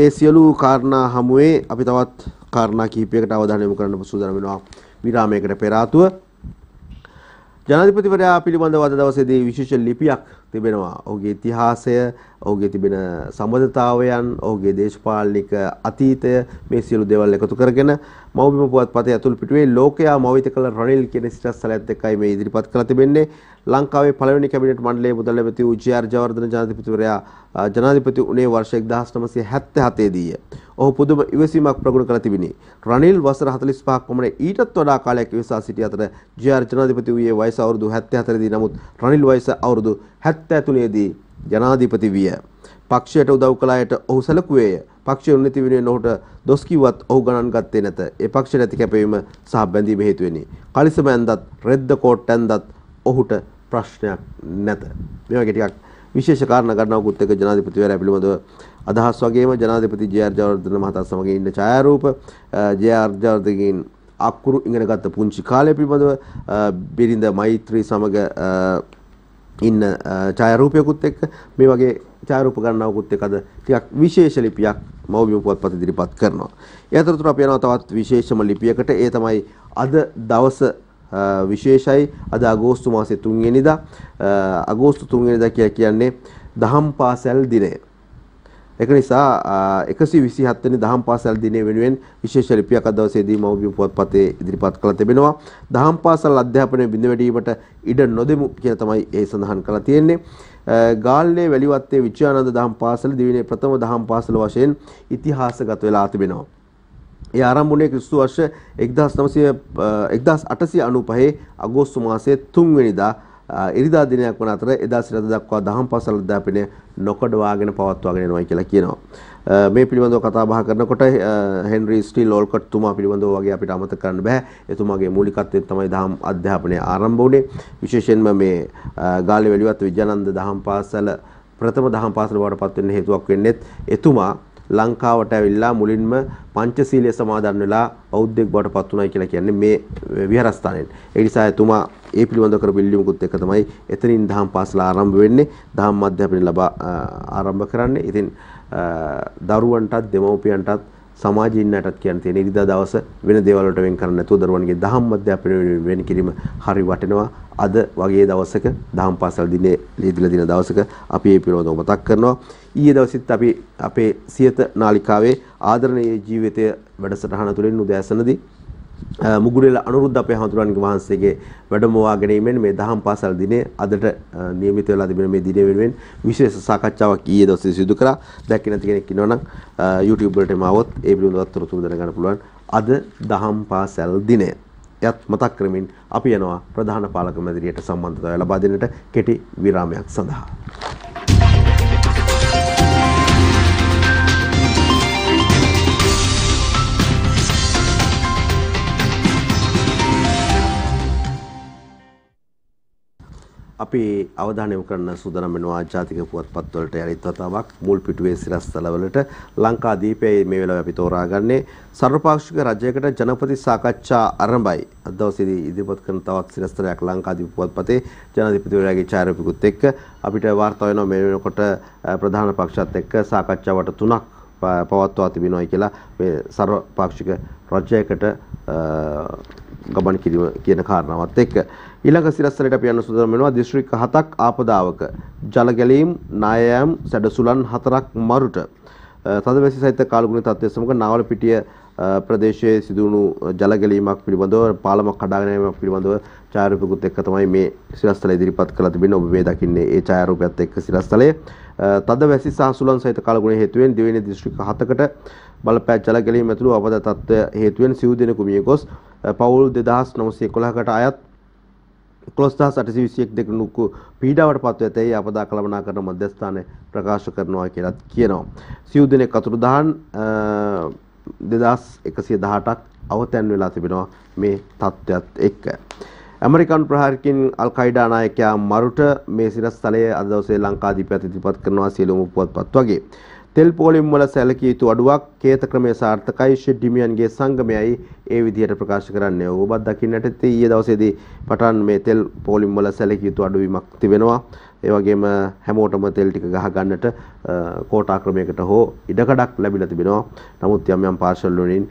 ඒ සියලු කාරණා හමුවේ අපි තවත් කාරණා කිහිපයකට අවධානය යොමු කරන්න සූදානම් වෙනවා විරාමයකට පෙර ආතුව. ජනාධිපතිවරයා පිළිබඳව අද දවසේදී විශේෂ ලිපියක් තිබෙනවා. ඔහුගේ ඉතිහාසය, ඔහුගේ තිබෙන සම්බන්ධතාවයන්, ඔහුගේ දේශපාලනික අතීතය මේ සියලු දේවල් එකතු කරගෙන මව්බිම පුවත්පතේ ඇතුළු පිටුවේ ලෝකයා මවිත කළ රනිල් කියන සිරස්තලයත් එක්කයි මේ ඉදිරිපත් කරලා තිබෙන්නේ. ලංකාවේ පළවෙනි කැබිනට් මණ්ඩලයේ මුදල් ලැබති වූ ජේ.ආර්. ජයවර්ධන ජනාධිපතිවරයා ජනාධිපති උනේ වර්ෂ 1977 දීය. ඔහු පුදුම ඉවසීමක් ප්‍රගුණ කළ තිබිනි. රනිල් වසර 45ක් පමණ ඊටත් වඩා කාලයක් ඉවසා සිටි අතර ජේ.ආර්. ජනාධිපති වූයේ වයස අවුරුදු 74 දී. නමුත් රනිල් වයස අවුරුදු 73 දී ජනාධිපති විය. පක්ෂයට උදව් කළ අයට ඔහු සැලකුවේය. පක්ෂයේ උන්නති වෙනුවෙන් ඔහුට දොස් කිව්වත් ඔහු ගණන් ගත්තේ නැත. ඒ පක්ෂයට ඇති කැපවීම සහ බැඳීම හේතු වෙන්නේ. කලිසම ඇඳත් රෙද්ද කෝට් ඇඳත් ඔහුට ප්‍රශ්නයක් නැත. මේ වගේ ටිකක් විශේෂ කාරණා ගණනාවකුත් එක්ක ජනාධිපතිවරයා පිළිබඳව අදහස් වගේම ජනාධිපති ජේ.ආර්. ජයවර්ධන මහතා සමග ඉන්න ඡායාරූප ජේ.ආර්. ජයවර්ධනගෙන් අකුරු ඉගෙනගත්ත පුංචි කාලය පිළිබඳව බිරිඳ මෛත්‍රී සමග ඉන්න ඡායාරූපයකුත් එක්ක මේ වගේ ඡායාරූප ගණනාවකුත් එක්ක අද ටිකක් විශේෂ ලිපියක් මව්බිම පුවත්පත ඉදිරිපත් කරනවා. ඒ අතරතුර අපි යනවා තවත් විශේෂම ලිපියකට. ඒ තමයි අද දවස විශේෂයි. අද අගෝස්තු මාසයේ 3 වෙනිදා. අගෝස්තු 3 වෙනිදා කියන්නේ දහම් පාසල් දිනය. ඒක නිසා 127 වෙනි දහම් පාසල් දිනය වෙනුවෙන් විශේෂ ලිපියක් අද දවසේදී මව්බිම පුවත්පතේ ඉදිරිපත් කළ තිබෙනවා. දහම් පාසල් අධ්‍යාපනය බිඳ වැඩිවීමට ඉඩ නොදෙමු කියලා තමයි ඒ සඳහන් කරලා තියෙන්නේ. ගාල්ලේ වැලිවත්තේ විජයානන්ද දහම් පාසල දිවිනේ ප්‍රථම දහම් පාසල වශයෙන් ඉතිහාසගත වෙලා තිබෙනවා. ඒ ආරම්භ වුණේ ක්‍රිස්තු වර්ෂ 1895 අගෝස්තු මාසයේ 3 වෙනිදා ඉරිදා දිනයක් වන අතර එදා සිට අද දක්වා දහම් පාසල් අධ්‍යාපනය නොකඩවාගෙන පවත්වාගෙන යනවා කියලා කියනවා. මේ පිළිබඳව කතා බහ කරනකොට හෙන්රි ස්ටිල් ඕල්කට් තුමා පිළිබඳව වගේ අපිට අමතක කරන්න බෑ. එතුමාගේ මූලිකත්වයෙන් තමයි දහම් අධ්‍යාපනය ආරම්භ වුණේ. විශේෂයෙන්ම මේ ගාල්ලේ වැලිවත්ත විජයානන්ද දහම් පාසල ප්‍රථම දහම් පාසල බවට පත් වෙන්න හේතුවක් වෙන්නේ එතුමා ලංකාවට ඇවිල්ලා මුලින්ම පංචශීලයේ සමාදන් වෙලා බෞද්ධයෙක් බවට පත් වුණා කියලා කියන්නේ මේ විහාරස්ථානයෙන්. ඒ නිසා එතුමා ඒ පිළිබඳව කරපු ඉල්ලීමකුත් එක්ක තමයි එතනින් දහම් පාසල ආරම්භ වෙන්නේ. දහම් අධ්‍යාපනය ලබා ආරම්භ කරන්නේ. ඉතින් දරුවන්ටත් දෙමව්පියන්ටත් සමාජයේ ඉන්නටත් කියන තියෙන ඉරිදා දවස වෙන දේවල් වලට වෙන් කරන්න නැතුව දරුවන්ගේ දහම් අධ්‍යාපනය වෙන කිරීම හරි වටිනවා. අද වගේ දවසක දහම් පාසල් දිනේ ලීදිලා දින දවසක අපි මේ පිළිබඳව මතක් කරනවා. ඊයේ දවසෙත් අපි අපේ සියත නාලිකාවේ ආදරණීය ජීවිතය වැඩසටහන තුළින් උදෑසනදී මුගුරේල අනුරුද්ධ අපේ හඳුරන්නේ වහන්සේගේ වැඩමවා ගැනීමෙන් මේ දහම් පාසල් දිනේ අදට නියමිත වෙලා තිබෙන මේ දිනේ වෙනුවෙන් විශේෂ සාකච්ඡාවක් ඊයේ දවසේ සිදු කරා. දැක්කේ නැති කෙනෙක් ඉන්නවනම් YouTube වලටම ආවොත් ඒ පිළිබඳව තොරතුරු දැනගන්න පුළුවන්. අද දහම් පාසල් දිනය යත් මතක් කරමින් අපි යනවා ප්‍රධාන පාලක මැදිරියට සම්බන්ධතාවය ලබා දෙන්නට කෙටි විරාමයක් සඳහා. අපි අවධානය යොමු කරන සූදානම් වෙනවා ජාතික පුවත්පත් වලට යලිත් වතාවක් මුල් පිටුවේ සිරස්තල වලට ලංකාදීපයේ මේ වෙලාවේ අපි තෝරාගන්නේ සර්වපාක්ෂික රජයකට ජනපති සාකච්ඡා ආරම්භයි. අද දවසේදී ඉදිරිපත් කරන තවත් සිරස්තලයක් ලංකාදීප පුවත්පතේ ජනාධිපතිවරයාගේ ඡායාරූපිකුත් එක්ක අපිට වාර්තා වෙනවා මේ වෙනකොට ප්‍රධාන පක්ෂත් එක්ක සාකච්ඡාවට 3ක් පවත්වා තිබෙනවායි කියලා මේ සර්වපාක්ෂික රජයකට ගමන් කිරීම කියන කාරණාවත් එක්ක ඊළඟ සිරස්තලයට අපි යන සුදුසුම වෙනවා දිස්ත්‍රික්ක 7ක් ආපදාවක ජල ගැලීම් නායයම් සැඩසුලන් 4ක් මරුට තදවැසි සහිත කාලගුණ තත්ත්වය සමග නාවලපිටිය ප්‍රදේශයේ සිදුවුණු ජල ගැලීමක් පිළිබඳව පාලමක් කඩාගෙන යාමක් පිළිබඳව ඡායාරූපකුත් එක්ක තමයි මේ සිරස්තලය ඉදිරිපත් කරලා තිබෙන්නේ. ඔබ මේ දකින්නේ ඒ ඡායාරූපයත් එක්ක සිරස්තලය තදවැසි සහ සුලන් සහිත කාලගුණ හේතුවෙන් දිවයිනේ දිස්ත්‍රික්ක 7කට බලපෑ ජල ගැලීම ඇතුළු අපද තත්ත්වය හේතුවෙන් සිව් දිනකු මිය ගොස් පවුල් 2911කට අයත් 11821 දෙනෙකු පීඩාවට පත්ව ඇතැයි අපදා කළමනාකරන මධ්‍යස්ථානය ප්‍රකාශ කරනවා කියලා කියනවා. සිව් දිනක අතුරුදහන් 2118ක් අවතැන් වෙලා තිබෙනවා මේ තත්ත්වයත් එක්ක. ඇමරිකන් ප්‍රහාරකින් අල් කයිඩා නායකයා මරුට මේ සිරස්තලයේ අද දවසේ ලංකාදීපයත් ඉදිරිපත් කරනවා සියලුම පුවත්පත් වගේ. තෙල් පෝලිම් වල සැලකිය යුතු අඩුවක් කේත ක්‍රමයේ සාර්ථකයි ෂෙඩ්ඩිමියන්ගේ සංගමයයි ඒ විදිහට ප්‍රකාශ කරන්නේ. ඔබත් දකින්නට ඊයේ දවසේදී පටන් මේ තෙල් පෝලිම් වල සැලකිය යුතු අඩුවීමක් තිබෙනවා. ඒ වගේම හැමෝටම තෙල් ටික ගහ ගන්නට කෝටා ක්‍රමයකට හෝ ඉඩකඩක් ලැබිලා තිබෙනවා. නමුත් යම් යම් පාර්ශල් වලින්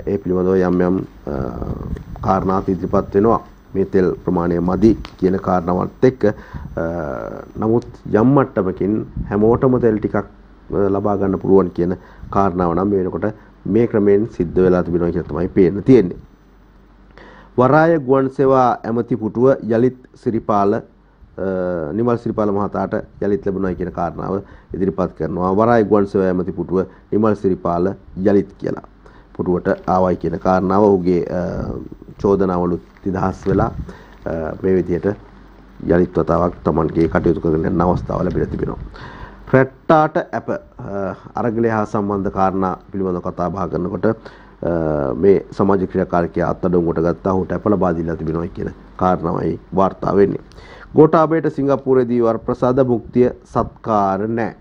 ඒ පිළිබඳව යම් යම් කාරණා ඉදිරිපත් වෙනවා. මේ තෙල් ප්‍රමාණය මදි කියන කාරණාවත් එක්ක නමුත් යම් මට්ටමකින් හැමෝටම තෙල් ටිකක් ලබා ගන්න පුළුවන් කියන කාරණාව නම් මේ වෙනකොට මේ ක්‍රමයෙන් සිද්ධ වෙලා තිබෙනවා කියලා තමයි පේන්න තියෙන්නේ. වරාය ගුවන් සේවා ඇමති පුටුව යලිත් සිරිපාල නිමල් සිරිපාල මහතාට යලිත් ලැබුණා කියන කාරණාව ඉදිරිපත් කරනවා. වරාය ගුවන් සේවා ඇමති පුටුව නිමල් සිරිපාල යලිත් කියලා පුටුවට ආවයි කියන කාරණාව ඔහුගේ චෝදනාවලුත් නිදහස් වෙලා මේ විදිහට යලිත් වතාවක් Tamanගේ කටයුතු කරගෙන යන අවස්ථාව ලැබිලා තිබෙනවා. රැට්ටාට ඇප අරගලය හා සම්බන්ධ කාරණා පිළිබඳව කතා බහ කරනකොට මේ සමාජ ක්‍රියාකාරකයා අත්අඩංගුවට ගත්තා. ඔහුට ඇප ලබා දීලා තිබෙනවා කියන කාරණාවයි වාර්තා වෙන්නේ. ගෝඨාභයට සිංගප්පූරයේදී වරප්‍රසාද මුක්තිය සත්කාර නැහැ.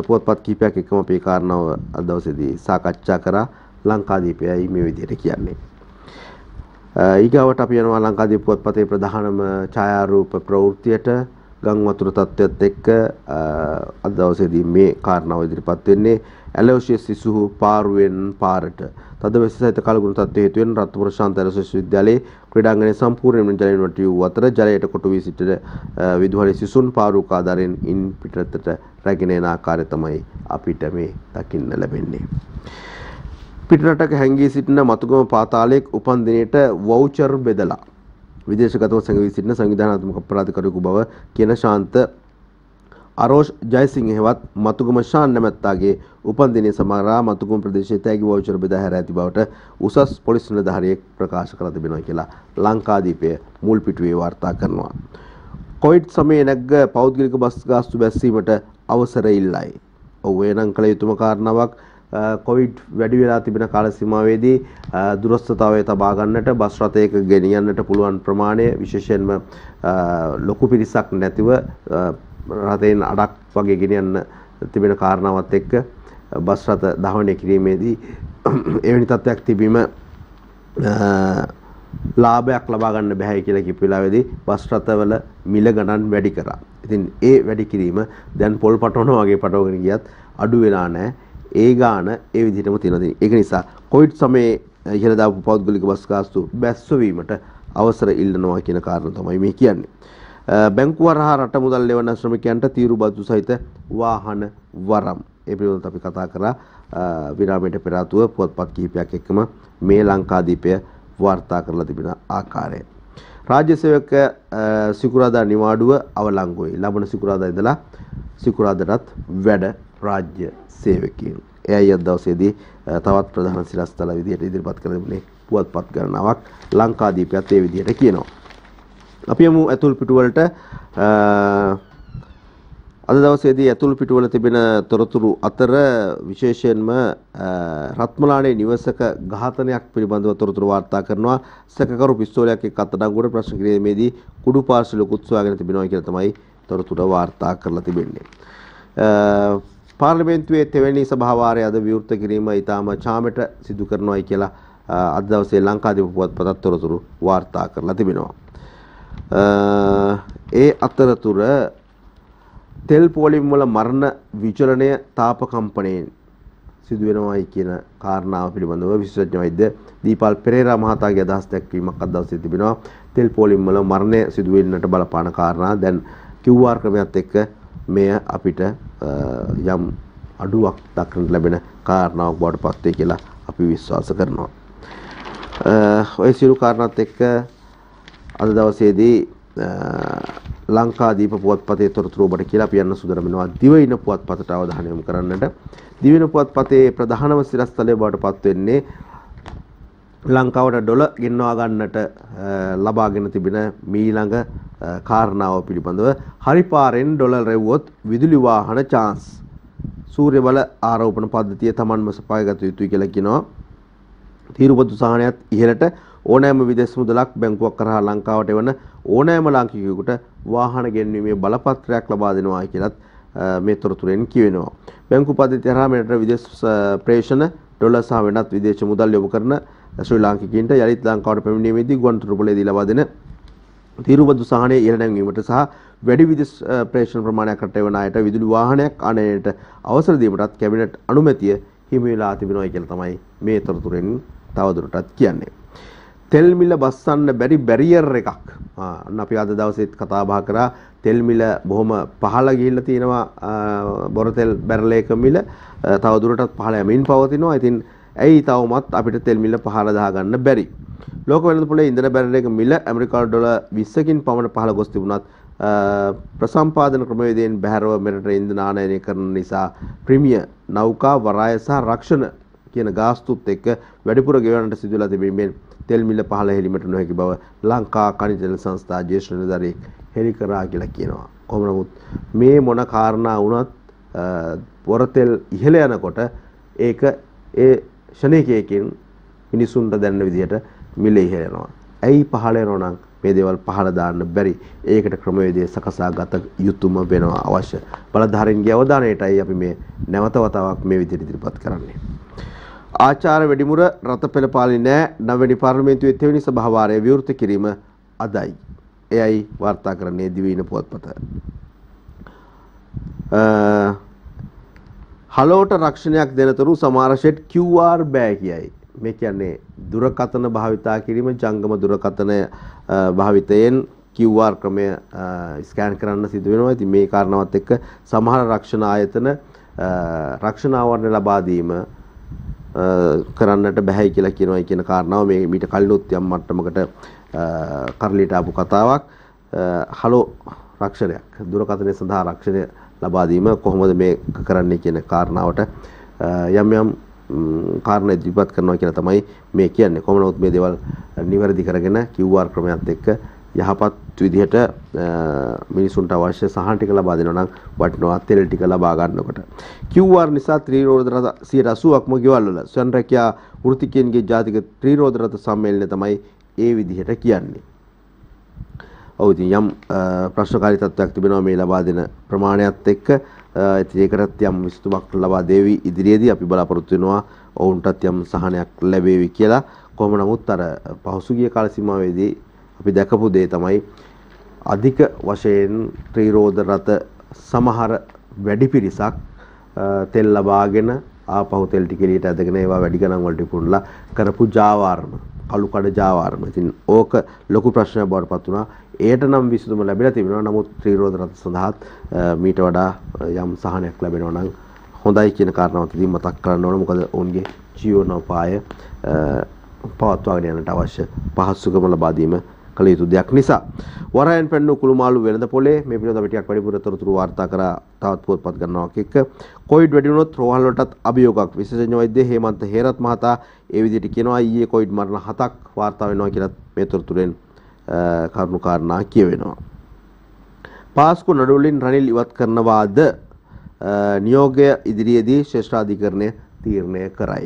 පුවත්පත් කීපයක් එක්කම මේ කාරණාව අද දවසේදී සාකච්ඡා කරා ලංකාදීපයයි මේ විදිහට කියන්නේ. ඊගාවට අපි යනවා ලංකාදීප පුවත්පතේ ප්‍රධානම ඡායාරූප ප්‍රවෘත්තියට ගම් වතුර තත්ත්වයත් එක්ක අද දවසේදී මේ කාරණාව ඉදිරිපත් වෙන්නේ. ඇලෝෂියස් සිසුහු පාරුවෙන් පාරට තදවැසි සහිත කලගුණ තත්ත්වය හේතුවෙන් රත්නපුර ශාන්ත විශ්වවිද්‍යාලයේ ක්‍රීඩාංගණය සම්පූර්ණයෙන්ම ජලයෙන් වැටි වූ අතර ජලයට කොටු වී සිටින විදුහලේ සිසුන් පාරුවක ආධාරයෙන් ඉන් පිටතට රැගෙන යන ආකාරය තමයි අපිට මේ දකින්න ලැබෙන්නේ. පිටරටක හැංගී සිටින මතුගම පාතාලයේ උපන් දිනේට වවුචර් බෙදලා විදේශගතව සංගවී සිටින සංවිධානාත්මක අපරාධකරුවෙකු බව කියන ශාන්ත අරෝෂ් ජයසිංහ හෙවත් මතුගම ශාන් නැමැත්තාගේ උපන් දිනයේ සමරා මතුගම ප්‍රදේශයේ තෑගි වවුචර් බෙදා හැර ඇති බවට උසස් පොලිස් නිලධාරියෙක් ප්‍රකාශ කර තිබෙනවා කියලා ලංකාදීපය මුල් පිටුවේ වාර්තා කරනවා. කොවිඩ් සමයේ නැග්ග පෞද්ගලික බස් ගාස්තු බැස්සීමට අවසර ඉල්ලයි. ඔව් එනම් කළ යුතුම කාරණාවක් කොවිඩ් වැඩි වෙලා තිබෙන කාල සීමාවේදී දුරස්ථතාවය තබා ගන්නට බස් රථයක ගෙනියන්නට පුළුවන් ප්‍රමාණය විශේෂයෙන්ම ලොකු පිරිසක් නැතිව රථයෙන් අඩක් වගේ ගෙනියන්න තිබෙන කාරණාවත් එක්ක බස් රථ ධාවනය කිරීමේදී එවැනි තත්ත්වයක් තිබීම ලාභයක් ලබා ගන්න බැහැ කියලා කිව්ව වෙලාවේදී බස් රථවල මිල ගණන් වැඩි කරා. ඉතින් ඒ වැඩි කිරීම දැන් පොල් පටවනවා වගේ පටවගෙන ගියත් අඩු වෙලා නැහැ. ඒ ගාන ඒ විදිහටම තියෙනවා. ඒක නිසා කොවිඩ් සමයේ ඉහළ දාපු පෞද්ගලික බස් ගාස්තු බැස්සවීමට අවසර ඉල්ලනවා කියන කාරණා තමයි මේ කියන්නේ. බැංකුව හරහා රට මුදල් ලෙවන ශ්‍රමිකයන්ට තීරු බදු සහිත වාහන වරම්. ඒ පිළිබඳව අපි කතා කරා විරාමයට පෙර ආතුව පුවත්පත් කිහිපයක් එක්කම මේ ලංකාදීපය වාර්තා කරලා තිබෙන ආකාරය. රාජ්‍ය සේවක සිකුරාදා නිවාඩුව අවලංගුයි. ලබන සිකුරාදා ඉඳලා සිකුරාදාටත් වැඩ රාජ්‍ය සේවකයන්. එයයි අද දවසේදී තවත් ප්‍රධාන සිරස්තල විදිහට ඉදිරිපත් කර තිබුණේ පුවත්පත් ගණනාවක් ලංකාදීපයත් ඒ විදිහට කියනවා. අපි යමු ඇතුල් පිටු වලට අද දවසේදී ඇතුළු පිටුවල තිබෙන තොරතුරු අතර විශේෂයෙන්ම රත්මලානේ නිවසක ඝාතනයක් පිළිබඳව තොරතුරු වාර්තා කරනවා. සැකකරු පිස්තෝලයක් එක්ක අත්අඩංගුවට ප්‍රශ්න කිරීමේදී කුඩු පාර්සලයක් උත්සවාගෙන තිබෙනවා කියලා තමයි තොරතුරු වාර්තා කරලා තිබෙන්නේ. පාර්ලිමේන්තුවේ තෙවැනි සභාවාරය අද විවෘත කිරීම ඊටාම ඡාමෙට සිදු කරනවායි කියලා අද දවසේ ලංකාදීප පුවත්පතත් තොරතුරු වාර්තා කරලා තිබෙනවා. ඒ අතරතුර තෙල් පෝලිම් වල මරණ විචලනය තාප කම්පණයෙන් සිදු වෙනවායි කියන කාරණාව පිළිබඳව විශේෂඥ වෛද්‍ය දීපල් පෙරේරා මහතාගේ අදහස් දැක්වීමක් අද දවසේ තිබෙනවා. තෙල් පෝලිම් වල මරණය සිදු වෙන්නට බලපාන කාරණා දැන් QR ක්‍රමයත් එක්ක මෙය අපිට යම් අඩුවක් දක්නට ලැබෙන කාරණාවක් බවට පත් වේ කියලා අපි විශ්වාස කරනවා. ඔය සියලු කාරණාත් එක්ක අද දවසේදී ලංකාදීප පුවත්පතේ තොරතුරු ඔබට කියලා අපි යන්න සූදානම් වෙනවා දිවයින පුවත්පතට අවධානය යොමු කරන්නට. දිවයින පුවත්පතේ ප්‍රධානම සිරස්තලය බවට පත් වෙන්නේ ලංකාවට ඩොලර් ගෙන්වා ගන්නට ලබාගෙන තිබෙන මීළඟ කාරණාව පිළිබඳව හරිපාරෙන් ඩොලර් රැවුවොත් විදුලි වාහන chance සූර්ය බල ආරෝපණ පද්ධතිය Tamanම සපයාගත යුතුයි කියලා කියනවා. තීරුපතු සහනයත් ඉහළට ඕනෑම විදේශ මුදලක් බැංකුවක් කරහා ලංකාවට එවන ඕනෑම ලාංකිකයෙකුට වාහන ගෙන්වීමේ බලපත්‍රයක් ලබා දෙනවා කියලත් මේ තොරතුරෙන් කියවෙනවා. බැංකු පද්ධතිය හරහා මෙරට විදේශ ප්‍රේෂණ ඩොලර් සහ වෙනත් විදේශ මුදල් යොමු කරන ශ්‍රී ලාංකිකයින්ට යලිත් ලංකාවට පැමිණීමේදී ගුවන් තොටුපළේදී ලබා දෙන තීරුපතු සහනය ඉහළ නැංවීමට සහ වැඩි විදේශ ප්‍රේෂණ ප්‍රමාණයක් රට එවන අයට විදුලි වාහනයක් ආනයනයට අවසර දීමටත් කැබිනට් අනුමැතිය හිමි වෙලා තිබෙනවා කියලා තමයි මේ තොරතුරෙන් තවදුරටත් කියන්නේ. තෙල් මිල බස්සන්න බැරි බැරියර් එකක්. අපි අද දවසේත් කතා බහ කරා තෙල් මිල බොහොම පහළ ගිහිල්ලා තියෙනවා. බොර තෙල් බැරලයක මිල තවදුරටත් පහළ යමින් පවතිනවා. ඉතින් ඇයි තවමත් අපිට තෙල් මිල පහළ දාගන්න බැරි? ලෝක වෙළඳපොලේ ඉන්ධන බැරලයක මිල ඇමරිකානු ඩොලර් 20කින් පමණ පහළ ගොස් තිබුණත් ප්‍රසම්පාදන ක්‍රමවේදයෙන් බැහැරව මෙරට ඉන්ධන ආනයනය කරන නිසා ප්‍රීමියර් නෞකා වරාය සහ රක්ෂණ කියන ගාස්තුත් එක්ක වැඩිපුර ගෙවන්නට සිදුවලා තිබීමෙන් තෙල් මිල පහළ හෙළීමට නොහැකි බව ලංකා khනිජ තෙල් සංස්ථා ජ්‍යෙෂ්ඨ නිලධාරියෙක් හෙළි කරා කියලා කියනවා. කොහොම නමුත් මේ මොන කාරණා වුණත් පොර තෙල් ඉහළ යනකොට ඒක ඒ ෂණිකයකින් මිනිසුන්ට දැනෙන විදිහට මිල ඉහළ යනවා. ඇයි පහළ යනවා නම් මේ දේවල් පහළ දාන්න බැරි? ඒකට ක්‍රමවේදය සකසා ගත යුතුම වෙනවා අවශ්‍ය. බලධාරීන්ගේ අවධානයටයි අපි මේ නැවත වතාවක් මේ විදිහට ඉදිරිපත් කරන්නේ. ආචාර්ය වැඩිමුර රතපෙළපාලි නෑ 9 වෙනි පාර්ලිමේන්තුවේ තෙවැනි සභාවාරය විවෘත කිරීම අදයි. එයයි වාර්තා කරන්නේ දිවයින පුවත්පත. හලෝට රක්ෂණයක් දෙනතුරු සමහර ෂෙඩ් QR බෑ කියයි. මේ කියන්නේ දුරකථන භාවිතා කිරීම ජංගම දුරකථන භාවිතයෙන් QR ක්‍රමය ස්කෑන් කරන්න සිදු වෙනවා. ඉතින් මේ කාරණාවත් එක්ක සමහර රක්ෂණ ආයතන රක්ෂණ ආවරණ ලබා දීම කරන්නට බැහැයි කියලා කියනවා. කියන කාරණාව මේ මීට කලිනුත් යම් මට්ටමකට කරලියට ආපු කතාවක්. හලෝ රක්ෂණයක් දුරකථනය සඳහා රක්ෂණය ලබා දීම කොහොමද මේ කරන්නේ කියන කාරණාවට යම් යම් කාරණා ඉදිරිපත් කරනවා කියලා තමයි මේ කියන්නේ. කොහොම නමුත් මේ දේවල් නිවැරදි කරගෙන QR ක්‍රමයත් එක්ක යහපත් විදිහට මිනිසුන්ට අවශ්‍ය සහන ටික ලබා දෙනවා නම් වටිනවා තෙල් ටික ලබා ගන්නකොට. QR නිසා ත්‍රිරෝද රථ 80%ක්ම ගෙවල් වල සංරක්ෂා වෘත්තිකයන්ගේ ජාතික ත්‍රිරෝද රථ සම්මේලනය තමයි ඒ විදිහට කියන්නේ. ඔව් ඉතින් යම් ප්‍රශ්නකාරී තත්ත්වයක් තිබෙනවා මේ ලබා දෙන ප්‍රමාණයත් එක්ක. ඒකටත් යම් විසඳුමක් ලබා දෙවි ඉදිරියේදී අපි බලාපොරොත්තු වෙනවා ඔවුන්ටත් යම් සහනයක් ලැබෙවි කියලා. කොහොම නමුත් අර පහසුගිය කාල සීමාවේදී අපි දැකපු දේ තමයි අධික වශයෙන් ත්‍රිරෝද රථ සමහර වැඩි පිරිසක් තෙල් ලබාගෙන ආපහු තෙල් ටික එළියට ඇදගෙන ඒවා වැඩි ගණන් වලට පුරලා කරපු ජාවාරම කළු කඩ ජාවාරම. ඉතින් ඕක ලොකු ප්‍රශ්නයක් බවට පත් වුණා. ඒට නම් විසඳුම ලැබිලා තිබෙනවා. නමුත් ත්‍රිරෝද රථ සඳහා මීට වඩා යම් සහනයක් ලැබෙනවා නම් හොඳයි කියන කාරණාවත් ඉතින් මතක් කරන්න ඕන. මොකද ඔවුන්ගේ ජීවනෝපාය පවත්වාගෙන යන්නට අවශ්‍ය පහසුකම ලබා දීම කළ යුතු දෙයක් නිසා. වරායන් පැන්නු කුළුමාලු වෙළඳ පොලේ මේ පිළිබඳව අපි ටිකක් වැඩිපුර තොරතුරු වාර්තා කරා තවත් පුවත්පත් ගන්නවක් එක්ක. කොවිඩ් වැඩි වුණොත් රෝහල් වලටත් අභියෝගයක්. විශේෂඥ වෛද්‍ය හේමන්ත හේරත් මහතා ඒ විදිහට කියනවා ඊයේ කොවිඩ් මරණ 7ක් වාර්තා වෙනවා කියලා මේ තොරතුරෙන් කරුණු කාරණා කියවෙනවා. පාස්කු නඩුවලින් රනිල් ඉවත් කරනවාද නියෝගය ඉදිරියේදී ශ්‍රේෂ්ඨාධිකරණය තීරණය කරයි.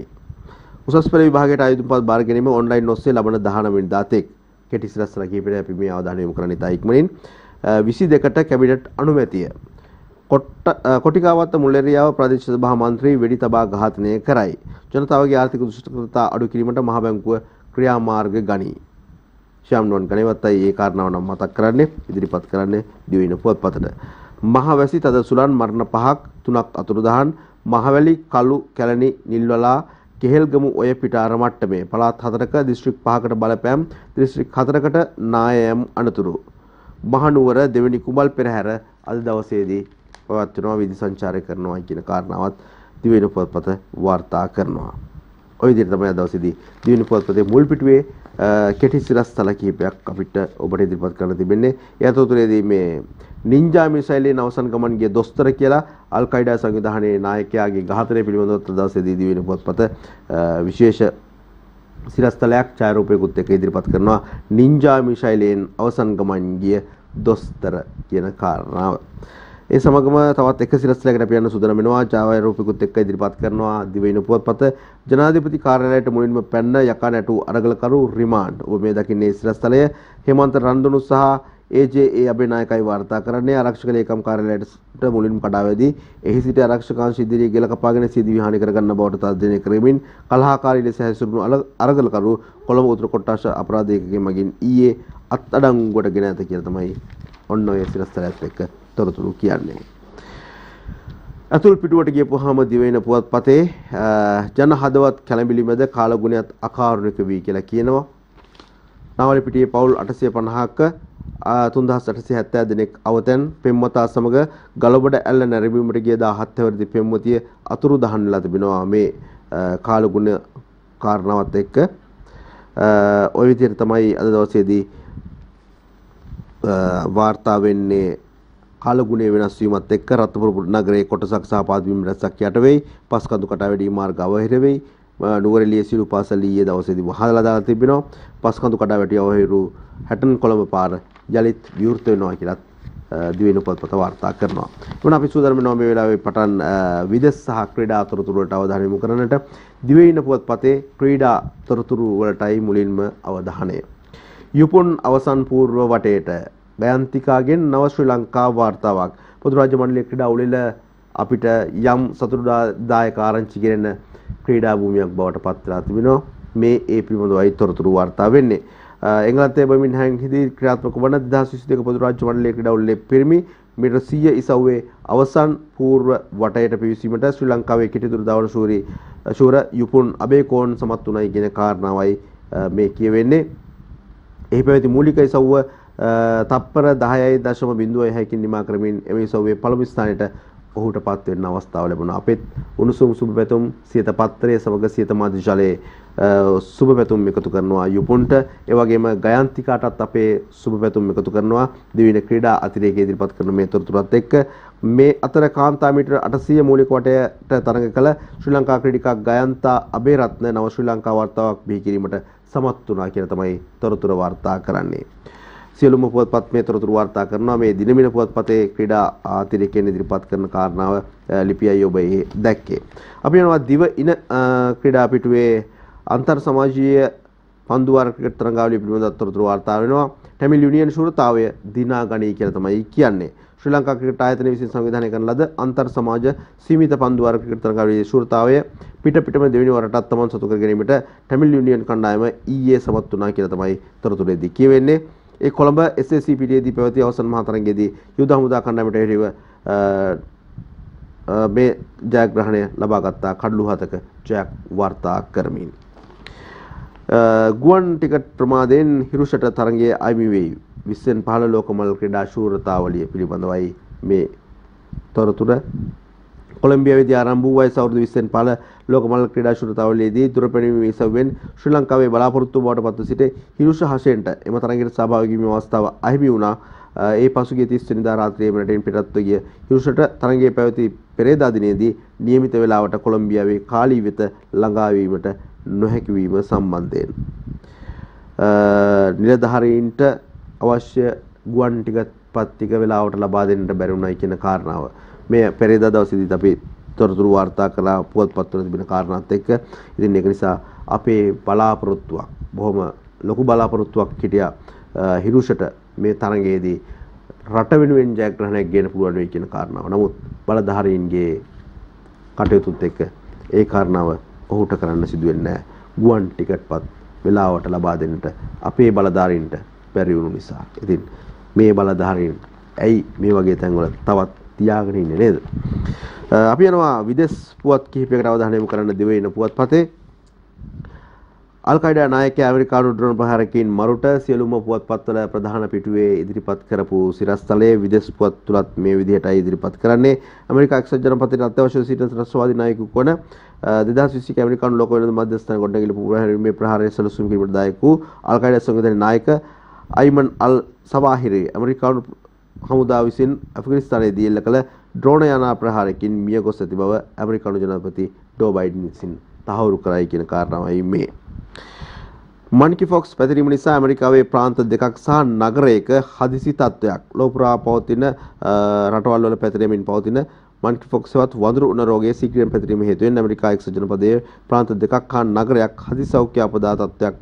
උසස් පෙළ විභාගයට ආයුධපත් බාර ගැනීම ඔන්ලයින් ඔස්සේ ලබන 19 වෙනිදා තෙක් කෙටි සිරස්තල කිහිපයට අපි මේ අවධානය යොමු කරන්න ඉතා ඉක්මනින් 22ට කැබිනට් අනුමැතිය. කොටිකාවත්ත මුල්ලෙරියාව ප්‍රදේශ සභා මන්ත්‍රී වෙඩි තබා ඝාතනය කරයි. ජනතාවගේ ආර්ථික දුෂ්කරතා අඩු කිරීමට මහ බැංකුව ක්‍රියාමාර්ග ගනී. ශාම්නෝන් ගණේවත්තයි ඒ කාරණාව නම් මතක් කරන්නේ ඉදිරිපත් කරන්නේ දිවයින පුවත්පතට. මහවැසි තද සුළං මරණ 5ක් 3ක් අතුරුදහන් මහවැලි කළු කැලණි නිල්වලා කෙහෙල්ගමු ඔය පිටාර මට්ටමේ පළාත් 4ක දිස්ත්‍රික් 5කට බලපෑම් දිස්ත්‍රික් 4කට නායම් අනතුරු මහනුවර දෙවෙනි කුඹල් පෙරහැර අද දවසේදී පවත්වනවා විදි සංචාරය කරනවා කියන කාරණාවත් දිවයින පුවත්පත වාර්තා කරනවා. ඔය විදිහට තමයි අද දවසේදී දිවයින පුවත්පතේ මුල් පිටුවේ කෙටි සිරස්තල කිහිපයක් අපිට ඔබට ඉදිරිපත් කරන්න තිබෙන්නේ. ඒ අතරතුරේදී මේ නින්ජා මිසයිලෙන් අවසන් ගමන් ගිය දොස්තර කියලා අල් කයිඩා සංවිධානයේ 나යකයාගේ ඝාතනය පිළිබඳව අද දවසේදී දිවයින පුවත්පත විශේෂ සිරස්තලයක් ඡායාරූපයකුත් එක්ක ඉදිරිපත් කරනවා. නින්ජා මිසයිලෙන් අවසන් ගමන් ගිය දොස්තර කියන කාරණාව. ඒ සමගම තවත් එක සිරස්තලයකට අපි යන්න සූදානම් වෙනවා. ඡායාරූපයකුත් එක්ක ඉදිරිපත් කරනවා දිවයින පුවත්පත. ජනාධිපති කාර්යාලයට මුලින්ම පැන්න යකා නැටු අරගලකරු රිමාන්ඩ්. ඔබ මේ දකින්නේ සිරස්තලය හේමන්ත රන්දුණු සහ AJA අබේනායකයි වාර්තා කරන්නේ. ආරක්ෂක ලේකම් කාර්යාලයට මුලින්ම කඩාවැදී එහි සිට ආරක්ෂකාංශ ඉදිරියේ ගෙල කපාගෙන සියදිවි හානි කරගන්න බවට තර්ජනය කරමින් කලහකාරී ලෙස හැසිරුණු අරගලකරු කොළඹ උතුර කොට්ටාශ අපරාධ ඒකකයේ මගින් ඊයේ අත්අඩංගුවට ගෙන ඇත කියලා තමයි ඔන්න ඔය සිරස්තලයත් එක්ක තොරතුරු කියන්නේ. අතුල් පිටුවට ගියපුවාම දිවයින පුවත්පතේ ජන හදවත් කැළඹිලි මැද කාලගුණයත් අකාරුණික වී කියලා කියනවා. නාවල පිටියේ පවුල් 850ක 3870 දෙනෙක් අවතැන් පෙම්වතා සමග ගලබඩ ඇල්ල නැරඹීමට ගිය 17 වෙනි පෙම්වතිය අතුරු දහන් වෙලා තිබෙනවා. මේ කාලගුණ කාරණාවත් එක්ක ඔය විදිහට තමයි අද දවසේදී වාර්තා වෙන්නේ. කාලගුණයේ වෙනස් වීමත් එක්ක රත්නපුර නගරයේ කොටසක් සහ පාදවීම රැසක් යට වෙයි. පස්කඳු කඩාවැඩි මාර්ග අවහිර වෙයි. නුවරඑළිය සිළු පාසල ඊයේ දවසේදී වහලා දාලා තිබෙනවා. පස්කඳු කඩාවැටි අවහිරු හැටන් කොළඹ පාර යලිත් විවෘත වෙනවා කියලා දිවයින පුවත්පත වාර්තා කරනවා. එවන අපි සූදානම් වෙනවා මේ වෙලාවේ පටන් විදේශ සහ ක්‍රීඩා තොරතුරු වලට අවධානය යොමු කරන්නට. දිවයින පුවත්පතේ ක්‍රීඩා තොරතුරු වලටයි මුලින්ම අවධානය. යුපොන් අවසන් පූර්ව වටේට ගයන්තිකාගෙන් නව ශ්‍රී ලංකා වාර්තාවක්. පොදු රාජ්‍ය මණ්ඩලයේ ක්‍රීඩා උළෙල අපිට යම් සතුටුදායක ආරංචි ගෙනෙන ක්‍රීඩා භූමියක් බවට පත් වෙලා තිබෙනවා. මේ ඒ පිළිබඳවයි තොරතුරු වාර්තා වෙන්නේ. එංගලන්තයේ බර්මින්හෑම්හිදී ක්‍රියාත්මක වන 2022 පොදු රාජ්‍ය මණ්ඩලයේ ක්‍රීඩා උළෙලේ පිරිමි මීටර් 100 ඉසව්වේ අවසන් පූර්ව වටයට පිවිසීමට ශ්‍රී ලංකාවේ කෙටිදුර දවන ශූර යුපුන් අබේකෝන් සමත් වුණයි කියන කාරණාවයි මේ කියවෙන්නේ. එහි පැවති මූලික ඉසව්ව තප්පර 10.06කින් නිමා කරමින් එම ඉසව්වේ පළමු ස්ථානයට ඔහුට පත් වෙන්න අවස්ථාව ලැබුණා. අපෙත් උණුසුම් සුබ පැතුම් සියත පත්‍රයේ සමග සියත මාධ්‍යජාලයේ සුබ පැතුම් එකතු කරනවා යුපුන්ට. ඒ වගේම ගයන්තිකාටත් අපේ සුබ පැතුම් එකතු කරනවා. දිවින ක්‍රීඩා අතිරේකයේ ඉදිරිපත් කරන මේ තොරතුරත් එක්ක මේ අතර කාන්තා මීටර 800 මූලික වටයට තරඟ කළ ශ්‍රී ලංකා ක්‍රීඩිකා ගයන්තා අබේරත්න නව ශ්‍රී ලංකා වාර්තාවක් බිහි කිරීමට සමත් වුණා කියලා තමයි තොරතුර වාර්තා කරන්නේ. සියලුම පුවත්පත් මේ තොරතුරු වාර්තා කරනවා. මේ දිනමින පුවත්පතේ ක්‍රීඩා අතිරේකයෙන් ඉදිරිපත් කරන කාරණාව ලිපියයි ඔබ දැක්කේ. අපි යනවා දිව ඉන ක්‍රීඩා පිටුවේ අන්තර් සමාජීය පන්දුවාර ක්‍රිකට් තරඟාවලිය පිළිබඳව තොරතුරු වාර්තා වෙනවා. ටැමිල් යුනියන් ශූරතාවය දිනා ගනී කියලා තමයි කියන්නේ. ශ්‍රී ලංකා ක්‍රිකට් ආයතනය විසින් සංවිධානය කරන ලද අන්තර් සමාජ සීමිත පන්දුවාර ක්‍රිකට් තරඟාවලියේ ශූරතාවය පිටම දෙවෙනි වරටත් තමන් සතු කර ගැනීමට ටැමිල් යුනියන් කණ්ඩායම ඊයේ සමත් වුණා කියලා තමයි තොරතුරේදී කියවෙන්නේ. ඒ කොළඹ SSCPTදී පැවති අවසන් මහා තරඟයේදී යුද හමුදා කණ්ඩායමට එරෙහිව මේ ජයග්‍රහණය ලබා ගත්තා කඩලු 7ක ජයක් වාර්තා කරමින්. ගුවන් ටිකට් ප්‍රමාදයෙන් හිරුෂට තරඟයේ අයිමි වෙයි. 2015 ලෝකමල් ක්‍රීඩා ශූරතාවලිය පිළිබඳවයි මේ තොරතුර. කොලොම්බියාවේදී ආරම්භ වූ වයස අවුරුදු 2015 ලෝකමල් ක්‍රීඩා ශූරතාවලියේදී දුරපැනවීම ඉසව්වෙන් ශ්‍රී ලංකාවේ බලාපොරොත්තු බවට පත්ව සිට හිරුෂ හෂෙන්ට එම තරඟයට සහභාගී වීමේ අවස්ථාව අහිමි වුණා. ඒ පසුගිය 30 වෙනිදා රාත්‍රියේ මෙරටින් පිටත්ව ගිය හිරුෂට තරඟයේ පැවති පෙරේදා දිනේදී නියමිත වේලාවට කොලොම්බියාවේ කාලී වෙත ළඟා වීමට නොහැකි වීම සම්බන්ධයෙන් නිලධාරීන්ට අවශ්‍ය ගුවන් ටිකට් පත් ටික වෙලාවට ලබා දෙන්නට බැරි වුණයි කියන කාරණාව මේ පෙරේදා දවසේදීත් අපි තොරතුරු වාර්තා කළා පුවත්පත්වල තිබෙන කාරණාත් එක්ක. ඉතින් ඒක නිසා අපේ බලාපොරොත්තුවක් බොහොම ලොකු බලාපොරොත්තුවක් හිටියා හිරුෂට මේ තරඟයේදී රට වෙනුවෙන් ජයග්‍රහණයක් ගන්න පුළුවන් වෙයි කියන කාරණාව. නමුත් බලධාරීන්ගේ කටයුතුත් එක්ක ඒ කාරණාව ඔහුට කරන්න සිදු වෙන්නේ නැහැ. ගුවන් ටිකට්පත් වෙලාවට ලබා දෙන්නට අපේ බලධාරීන්ට බැරි වුණු නිසා. ඉතින් මේ බලධාරීන් ඇයි මේ වගේ තැන්වල තවත් තියාගෙන ඉන්නේ නේද? අපි යනවා විදේශ පුවත් කිහිපයකට අවධානය යොමු කරන්න දිවයින පුවත්පතේ. අල් කයිඩා නායකයා ඇමරිකානු ඩ්‍රෝන් ප්‍රහාරකයන් මරුට සියලුම පුවත්පත්වල ප්‍රධාන පිටුවේ ඉදිරිපත් කරපු සිරස්තලයේ විදේශ පුවත් තුලත් මේ විදිහටයි ඉදිරිපත් කරන්නේ. ඇමරිකා එක්සත් ජනපදයේ අත්‍යවශ්‍ය සිටින ත්‍රස්තවාදී නායකයෙකු වන 2020 ඇමරිකානු ලෝක වෙළඳ මධ්‍යස්ථාන ගොඩනැගිලි පුරාහැරීමේ ප්‍රහාරය සැලසුම් කිරීමට දායක වූ අල් කයිඩා සංවිධානයේ නායක අයිමන් අල් සවාහිරි ඇමරිකානු හමුදාව විසින් ඇෆ්ගනිස්තානයේදී එල්ල කළ ඩ්‍රෝන යානා ප්‍රහාරයකින් මිය ගොස් ඇති බව ඇමරිකානු ජනාධිපති ඩෝ බයිඩන් විසින් තහවුරු කරයි කියන කාරණාවයි මේ. මන්කි ෆොක්ස් පැතිරීම නිසා ඇමරිකාවේ ප්‍රාන්ත දෙකක් සහ නගරයක හදිසි තත්ත්වයක් ලෝපුරා පවතින රටවල් වල පැතිරීමෙන් පවතින මන්කි ෆොක්ස් වත් වඳුරු උණ රෝගයේ ශීඝ්‍රයෙන් පැතිරීම හේතුවෙන් ඇමරිකා එක්සත් ජනපදයේ ප්‍රාන්ත දෙකක් හා නගරයක් හදිසි සෞඛ්‍ය අපදා තත්ත්වයක්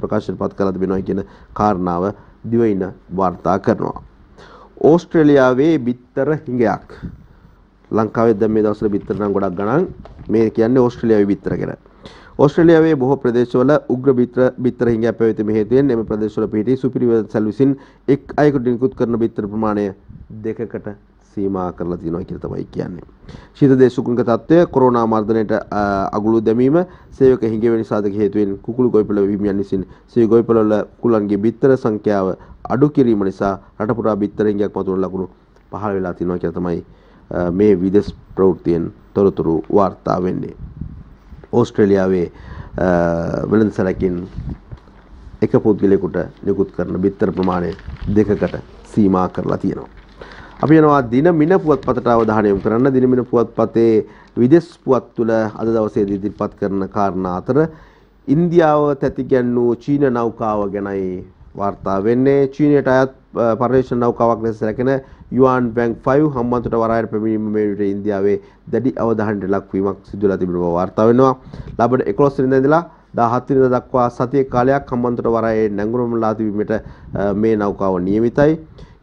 ප්‍රකාශනපත් කරලා තිබෙනවා කියන කාරණාව දිවයින වාර්තා කරනවා. ඕස්ට්‍රේලියාවේ බිත්තර හිඟයක්. ලංකාවේ දැන් මේ දවස්වල බිත්තර නම් ගොඩක් ගණන්. මේ කියන්නේ ඕස්ට්‍රේලියාවේ බිත්තර ගැන. ඕස්ට්‍රේලියාවේ බොහෝ ප්‍රදේශවල උග්‍ර බිත්තර හිඟයක් පැවතීම හේතුවෙන් එම ප්‍රදේශවල පිහිටි සුපිරිවෙල සැල විසින් එක් අයෙකුට නිකුත් කරන බිත්තර ප්‍රමාණය 2කට සීමා කරලා තියෙනවා කියලා තමයි කියන්නේ. ශීත දේශුකුංග තත්ත්වය, කොරෝනා මර්ධනයට අගුළු දැමීම, සේවක හිඟ වෙන සාධක හේතුවෙන් කුකුළු ගොවිපළ හිමියන් විසින් සේ ගොවිපළ වල කුකුලන්ගේ බිත්තර සංඛ්‍යාව අඩු කිරීම නිසා රට පුරා බිත්තර හිඟයක් මතුවන ලකුණු පහළ වෙලා තියෙනවා කියලා තමයි මේ විදේශ ප්‍රවෘත්තියෙන් තොරතුරු වාර්තා වෙන්නේ. ඕස්ට්‍රේලියාවේ වෙළඳසැලකින් එක පුද්ගලයෙකුට නිකුත් කරන බිත්තර ප්‍රමාණය 2කට සීමා කරලා තියෙනවා. අපි යනවා දිනමින පුවත්පතට අවධානය යොමු කරන්න. දිනමින පුවත්පතේ විදේශ පුවත් තුළ අද දවසේදී ඉදිරිපත් කරන කාරණා අතර ඉන්දියාව තැතිගැන්වූ චීන නෞකාව ගැනයි වාර්තා වෙන්නේ. චීනයට අයත් පර්යේෂණ නෞකාවක් ලෙස සැලකෙන යුවන් බැංක් 5 හම්බන්තොට වරායට පැමිණීම මේ විට ඉන්දියාවේ දැඩි අවධානයට ලක්වීමක් සිදු වෙලා තිබෙන බව වාර්තා වෙනවා. ලබන 11 වෙනිදා ඉඳලා 17 වෙනිදා දක්වා සතිය කාලයක් හම්බන්තොට වරායේ නැංගුරම්ලා තිබීමට මේ නෞකාව නියමිතයි.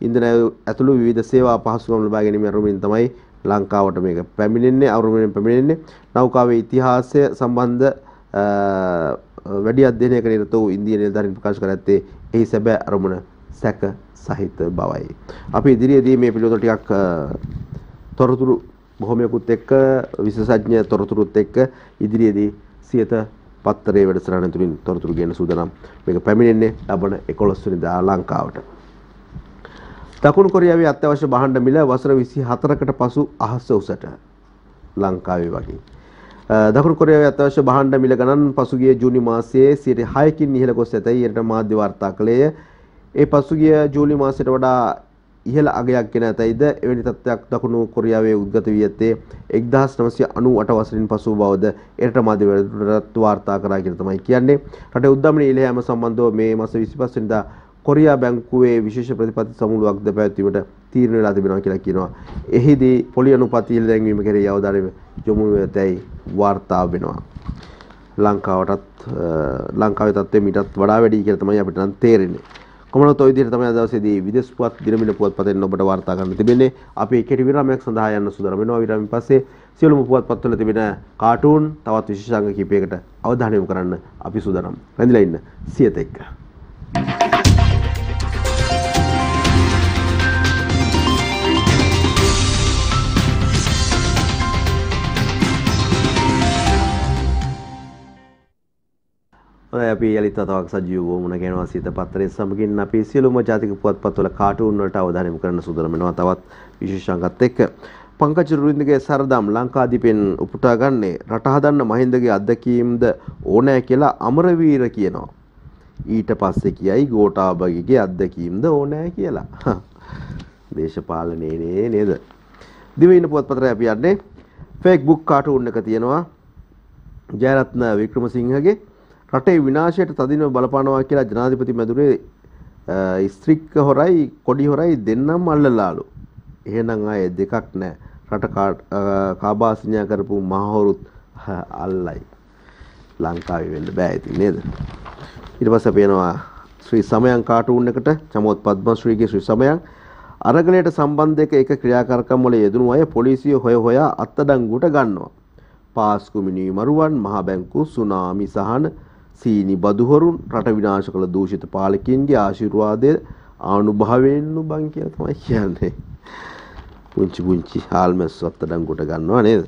ඉන්ධන ඇතුළු විවිධ සේවා පහසුකම් ලබා ගැනීම අරමුණින් තමයි ලංකාවට මේක පැමිණෙන්නේ. අවුරුමෙන් පැමිණෙන්නේ. නෞකාවේ ඉතිහාසය සම්බන්ධ වැඩි අධ්‍යයනයක නිරත වූ ඉන්දියානු නිලධාරීන් ප්‍රකාශ කර ඇත්තේ එහි සැබෑ අරමුණ සැක සහිත බවයි. අපි ඉදිරියේදී මේ පිළිබඳව ටිකක් තොරතුරු බොහොමයකුත් එක්ක විශේෂඥ තොරතුරුත් එක්ක ඉදිරියේදී සියත පත්තරේ වැඩසටහන තුලින් තොරතුරු ගෙන සූදානම්. මේක පැමිණෙන්නේ ලබන 11 වෙනිදා ලංකාවට. දකුණු කොරියාවේ අත්‍යවශ්‍ය භාණ්ඩ මිල වසර 24කට පසු අහස උසට ලංකාවේ වගේ. දකුණු කොරියාවේ අත්‍යවශ්‍ය භාණ්ඩ මිල ගණන් පසුගිය ජූනි මාසයේ 6කින් ඉහළ ගොස් ඇතැයි එරට මාධ්‍ය වාර්තා කළේය. ඒ පසුගිය ජූලි මාසයට වඩා ඉහළ අගයක් ගෙන ඇතැයිද එවැනි තත්ත්වයක් දකුණු කොරියාවේ උද්ගත වී ඇත්තේ 1998 වසරින් පසු බවද එරට මාධ්‍ය වාර්තා කරා කියලා තමයි කියන්නේ. රටේ උද්දමන ඉහළ යාම සම්බන්ධව මේ මාස 25 වෙනිදා කොරියා බැංකුවේ විශේෂ ප්‍රතිපත්ති සමුළුවක්ද පැවැත්වීමට තීරණය වෙලා තිබෙනවා කියලා කියනවා. එහිදී පොලි අනුපාත ඉහළ දැන්වීම කෙරෙහි අවධානය යොමු වෙතයි වාර්තා වෙනවා. ලංකාවේ තත්ත්වය මීටත් වඩා වැඩි කියලා තමයි අපිට නම් තේරෙන්නේ. කොමනොත් ඔය විදිහට තමයි අද දවසේදී විදේශ පුවත් දිනමින පුවත්පතෙන් ඔබට වාර්තා කරන්න තිබෙන්නේ. අපි කෙටි විරාමයක් සඳහා යන්න සූදානම් වෙනවා. විරාමයෙන් පස්සේ සියලුම පුවත්පත්වල තිබෙන කාටූන් තවත් විශේෂාංග කිහිපයකට අවධානය යොමු කරන්න අපි සූදානම්. රැඳිලා ඉන්න සියත එක්ක. අපි යලිත් තවක් සජීව වුණ කියනවා සිත පත්තරේ සමගින් අපි සියලුම ජාතික පුවත්පත්වල කාටූන් වලට අවධානය යොමු කරන්න සූදානම් වෙනවා. තවත් විශේෂාංගත් එක්ක පංකජ රුවින්දගේ සරදම් ලංකාදීපෙන් උපුටා ගන්නේ රට හදන්න මහින්දගේ අත්දැකීම්ද ඕනෑ කියලා අමරවීර කියනවා. ඊට පස්සේ කියයි ගෝඨාභයගේ අත්දැකීම්ද ඕනෑ කියලා. දේශපාලනේ නේද? දිවයින පුවත්පතේ අපි යන්නේ ෆේක් බුක් කාටූන් එක තියෙනවා. ජයරත්න වික්‍රමසිංහගේ රටේ විනාශයට තදින්ම බලපානවා කියලා ජනාධිපති මැදුරේ ස්ත්‍රික්ක හොරයි කොඩි හොරයි දෙන්නම අල්ලලාලු. එහෙනම් අය දෙකක් නැහැ. රට කාබාසිනියා කරපු මහවරුත් අල්ලයි. ලංකාවේ වෙන්න බෑ ඉතින් නේද? ඊට පස්සේ පේනවා ශ්‍රී සමයන් කාටූන් එකට චමෝත් පද්මශ්‍රීගේ ශ්‍රී සමයන් අරගලයට සම්බන්ධ එක ක්‍රියාකාරකම් වල යෙදුණු අය පොලිසිය හොයා අත්අඩංගුවට ගන්නවා. පාස්කු මිනී මරුවන්, මහා බැංකු සුනාමි සහන, සීනි බදුහොරුන්, රට විනාශ කළ දූෂිත පාලකයන්ගේ ආශිර්වාදය ආනුභාවයෙන් බං කියලා තමයි කියන්නේ. පුංචි හාල්මැස් අත්අඩංගුවට ගන්නවා නේද?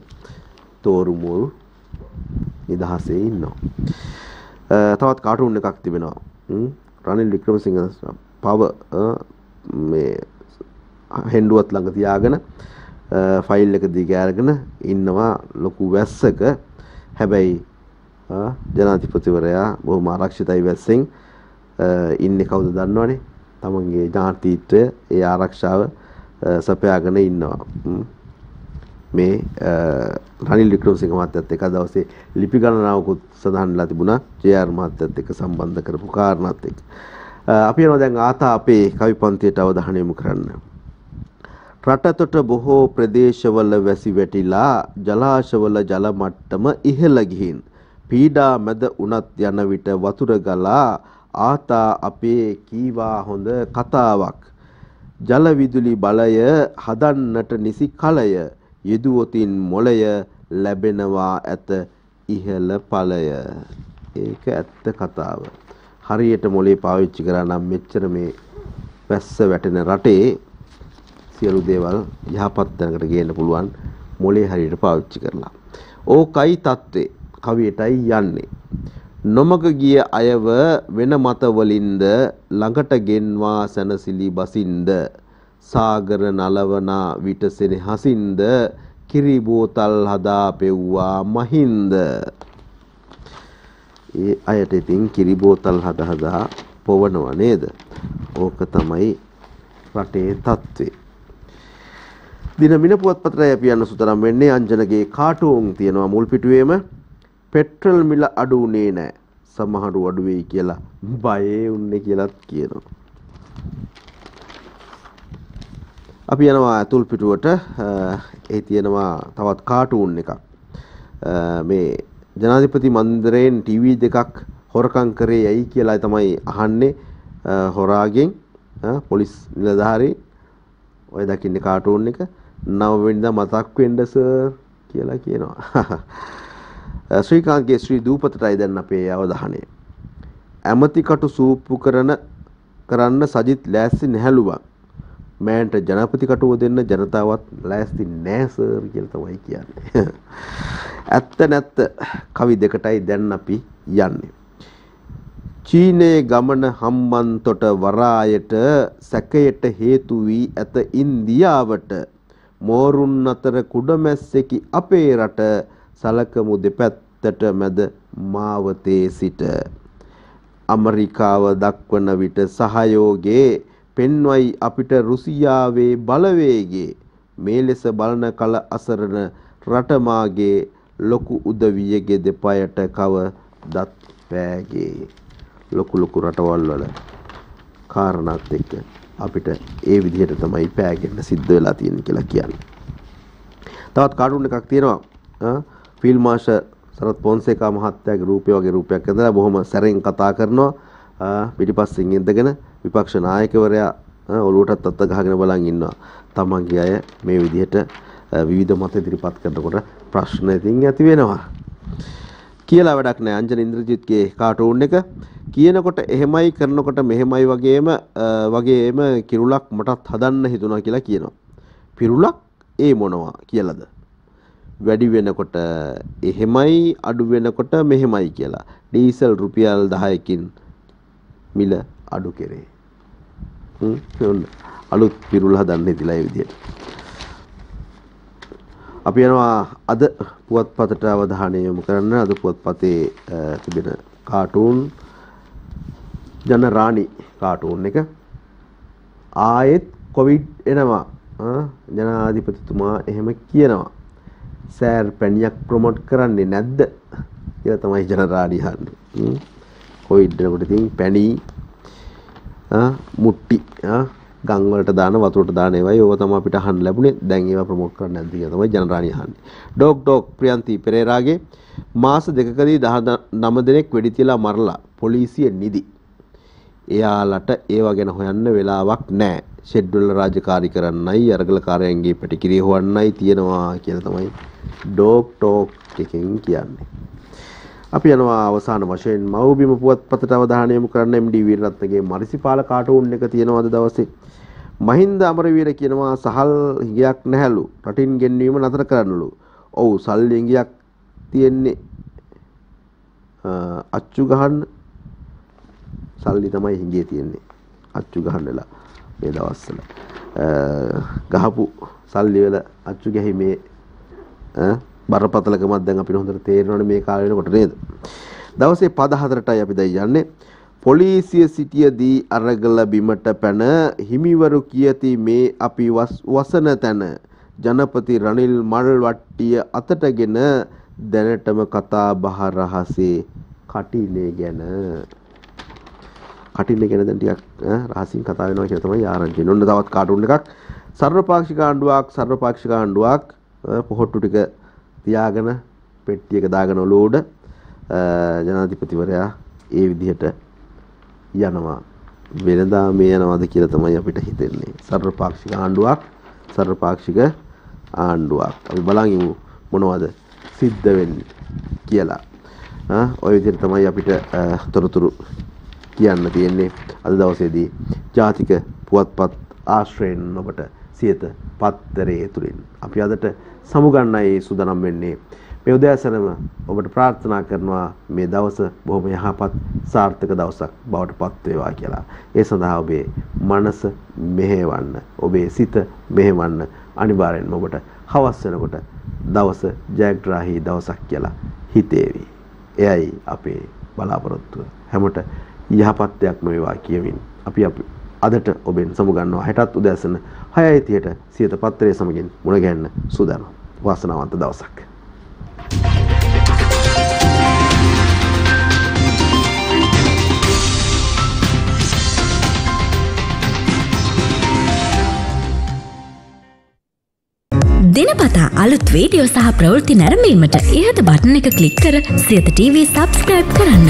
තෝරු මෝරු නිදහසේ ඉන්නවා. තවත් කාටූන් එකක් තිබෙනවා. රනිල් වික්‍රමසිංහ පව මේ හෙන්ඩුවත් ළඟ තියාගෙන ෆයිල් එක දිග අරගෙන ඉන්නවා ලොකු වැස්සක. හැබැයි ජනාධිපතිවරයා බොහොම ආරක්ෂිතයි වැස්සෙන් ඉන්නේ කවුද දන්නවනේ? තමන්ගේ ඥාතීත්වය ඒ ආරක්ෂාව සපයාගෙන ඉන්නවා. මේ රනිල් වික්‍රමසිංහ මහත්තයත් එක දවසේ ලිපි ගණනාවකුත් සඳහන්ලා තිබුණා ජේ.ආර් මහත්තයත් එක්ක සම්බන්ධ කරපු කාරණාත් එක්ක. අපි යනවා දැන් ආතා අපේ කවි පන්තියට අවධානය යොමු කරන්න. රටතොට බොහෝ ප්‍රදේශවල වැසි වැටිලා ජලාශවල ජල මට්ටම ඉහළ ගිහින් පීඩා මැද උනත් යන විට වතුර ගලා ආතා අපේ කීවා හොඳ කතාවක්. ජල විදුලි බලය හදන්නට නිසි කලය යෙදුවොතින් මොළය ලැබෙනවා ඇත ඉහළ ඵලය. ඒක ඇත්ත කතාව. හරියට මොලේ පාවිච්චි කරා නම් මෙච්චර මේ වැස්ස වැටෙන රටේ සියලු දේවල් යහපත් තැනකට ගේන්න පුළුවන් මොලේ හරියට පාවිච්චි කරලා. ඕකයි தત્ත්වේ. කවියටයි යන්නේ. නොමග ගිය අයව වෙන මත වලින්ද ළඟට ගෙන්වා සැනසිලි බසින්ද සාගර නලවනා විට සෙනෙහසින්ද කිරි බෝතල් හදා පෙව්වා මහින්ද. ඒ අයට ඉතින් කිරි බෝතල් හදා පොවනවා නේද? ඕක තමයි රටේ තත්ත්වේ. දිනමින පුවත්පතේ අපි යන සුතරම් වෙන්නේ අංජනගේ කාටූන් තියෙනවා මුල් පිටුවේම. පෙට්‍රල් මිල අඩු උනේ නැහැ. සමහරු අඩු වෙයි කියලා බයේ උන්නේ කියලාත් කියනවා. අපි යනවා අතුල් පිටුවට. ඒ තියෙනවා තවත් කාටූන් එකක්. මේ ජනාධිපති මන්දිරයෙන් ටීවී දෙකක් හොරකම් කරේ ඇයි කියලා තමයි අහන්නේ හොරාගෙන්. පොලිස් නිලධාරී ඔය දකින්නේ කාටූන් එක 9 වෙනිදා මතක් වෙන්න සර් කියලා කියනවා. ශ්‍රීකාන්තගේ ශ්‍රී දූපතටයි දැන් අපේ අවධානය. ඇමති කටු සූප්පු කරන්න සජිත් ලෑස්ති නැහැලු බං. මෑන්ට ජනපති කටුව දෙන්න ජනතාවත් ලෑස්ති නෑ සර් කියලා තමයි කියන්නේ. ඇත්ත නැත්ත කවි දෙකටයි දැන් අපි යන්නේ. චීනයේ ගමන හම්බන්තොට වරායට සැකයට හේතු වී ඇත ඉන්දියාවට. මෝරුන් අතර කුඩමැස්සෙකි අපේ රට සලකමු දෙපැත්තට මැද මාවතේ සිට. ඇමරිකාව දක්වන විට සහයෝගේ පෙන්වයි අපිට රුසියාවේ බලවේගේ. මේ ලෙස බලන කල අසරණ රටමාගේ ලොකු උදවියගේ දෙපයට කව දත් පෑගේ. ලොකු රටවල් වල කාරණාත් එක්ක අපිට ඒ විදිහට තමයි පෑගෙන්න සිද්ධ වෙලා තියෙන්නේ කියලා කියන්නේ. තවත් කාටුන් එකක් තියෙනවා. ෆීල්ඩ් මාෂල් සරත් පොන්සේකා මහත්තයාගේ රූපය වගේ රූපයක් ඇඳලා බොහොම සැරෙන් කතා කරනවා. පිටිපස්සෙන් ඉඳගෙන විපක්ෂ නායකවරයා ඔලුවටත් අත ගහගෙන බලන් ඉන්නවා. තමන්ගේ අය මේ විදිහට විවිධ මත ඉදිරිපත් කරනකොට ප්‍රශ්න ඉතින් ඇති වෙනවා. කියලා වැඩක් නැහැ. අංජන ඉන්ද්‍රජිත්ගේ කාටූන් එක කියනකොට එහෙමයි කරනකොට මෙහෙමයි වගේම කිරුලක් මටත් හදන්න හිතුණා කියලා කියනවා. පිරුලක් ඒ මොනවා කියලාද? වැඩි වෙනකොට එහෙමයි අඩු වෙනකොට මෙහෙමයි කියලා. ඩීසල් රුපියල් 10කින් මිල අඩු කෙරේ. අලුත් පිරුල් හදන්න හිතලා ඒ විදිහට. අපි යනවා අද පුවත්පතට අවධානය යොමු කරන්න. අද පුවත්පතේ තිබෙන කාටූන් ජනරාණි කාටූන් එක. ආයෙත් කොවිඩ් එනවා. ජනාධිපතිතුමා එහෙම කියනවා. සෑර් පැණියක් ප්‍රොමෝට් කරන්නේ නැද්ද කියලා තමයි ජනරාණි අහන්නේ. කොවිඩ් එනකොට ඉතින් පැණි මුට්ටි ගම් වලට දාන වතුරට දාන ඒවායි ඕවා තමයි අපිට අහන්න ලැබුණේ. දැන් ඒවා ප්‍රොමෝට් කරන්න නැද්ද කියලා තමයි ජනරාණි අහන්නේ. ඩොක් ප්‍රියන්ති පෙරේරාගේ මාස දෙකකදී 19 දෙනෙක් වෙඩි තියලා මරලා පොලිසිය නිදි. එයාලට ඒවා ගැන හොයන්න වෙලාවක් නැහැ. ෂෙඩ් වල රාජකාරී කරන්නයි අරගලකාරයන්ගේ පැටිකිරිය හොවන්නයි තියෙනවා කියලා තමයි ඩොක් එකෙන් කියන්නේ. අපි යනවා අවසාන වශයෙන් මව්බිම පුවත්පතට අවධානය යොමු කරන්න MD වීරරත්නගේ මරිසිපාල කාටූන් එක තියෙනවාද දවසේ. මහින්ද අමරවීර කියනවා සහල් හිඟයක් නැහැලු. රටින් ගෙන්වීම නතර කරන්නලු. ඔව් සල්ලි හිඟයක් තියෙන්නේ අච්චු ගහන්න. සල්ලි තමයි හිඟේ තියෙන්නේ. අච්චු ගහන්නලා මේ දවස්වල. ගහපු සල්ලි වල අච්චු ගැහිමේ බරපතලකමක් දැන් අපිට හොඳට තේරෙනවනේ මේ කාලේ වෙනකොට නේද? දවසේ පද 4ටයි අපි දැන් යන්නේ. පොලිසිය සිටියදී අරගල බිමට පැන හිමිවරු කියති මේ අපි වසන තැන ජනපති රනිල් මල්වට්ටිය අතටගෙන දැනටම කතා බහ රහසේ කටිනේ ගැන. කටිනේ ගැන දැන් ටිකක් රහසින් කතා වෙනවා කියලා තමයි ආරංචි වෙන්නේ. ඔන්න තවත් කාටුන් එකක්. සර්වපාක්ෂික ආණ්ඩුවක් පොහොට්ටු ටික තියාගෙන පෙට්ටියක දාගෙන ඔලුවඩ ජනාධිපතිවරයා ඒ විදිහට යනවා. වෙනදා මේ යනවාද කියලා තමයි අපිට හිතෙන්නේ. සර්වපාක්ෂික ආණ්ඩුවක්. අපි බලන් ඉමු මොනවද සිද්ධ වෙන්නේ කියලා. ඔය විදිහට තමයි අපිට තොරතුරු කියන්න තියෙන්නේ අද දවසේදී ජාතික පුවත්පත් ආශ්‍රයෙන් ඔබට සියත පත්තරේ තුලින්. අපි අදට සමුගන්නයි සූදානම් වෙන්නේ. මේ උදෑසනම ඔබට ප්‍රාර්ථනා කරනවා මේ දවස බොහොම යහපත් සාර්ථක දවසක් බවට පත් වේවා කියලා. ඒ සඳහා ඔබේ මනස මෙහෙවන්න, ඔබේ සිත මෙහෙවන්න අනිවාර්යෙන්ම ඔබට හවස් වෙනකොට දවස ජයග්‍රාහී දවසක් කියලා හිතේවි. එයයි අපේ බලාපොරොත්තුව. හැමෝට යහපත් දෙයක්ම වේවා කියමින් අපි අදට ඔබෙන් සමුගන්නවා. හෙටත් උදෑසන 6:30ට සියත පත්තරේ සමගින් මුණ ගැහෙන්න සූදානම්. වාසනාවන්ත දවසක්. දිනපතා අලුත් වීඩියෝ සහ ප්‍රවෘත්ති නැරඹීමට ඉහත බටන් එක ක්ලික් කර සියත TV subscribe කරන්න.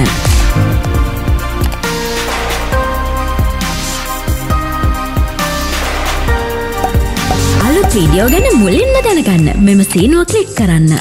අලුත් වීඩියෝ ගැන මුලින්ම දැනගන්න මෙම සීනුව ක්ලික් කරන්න.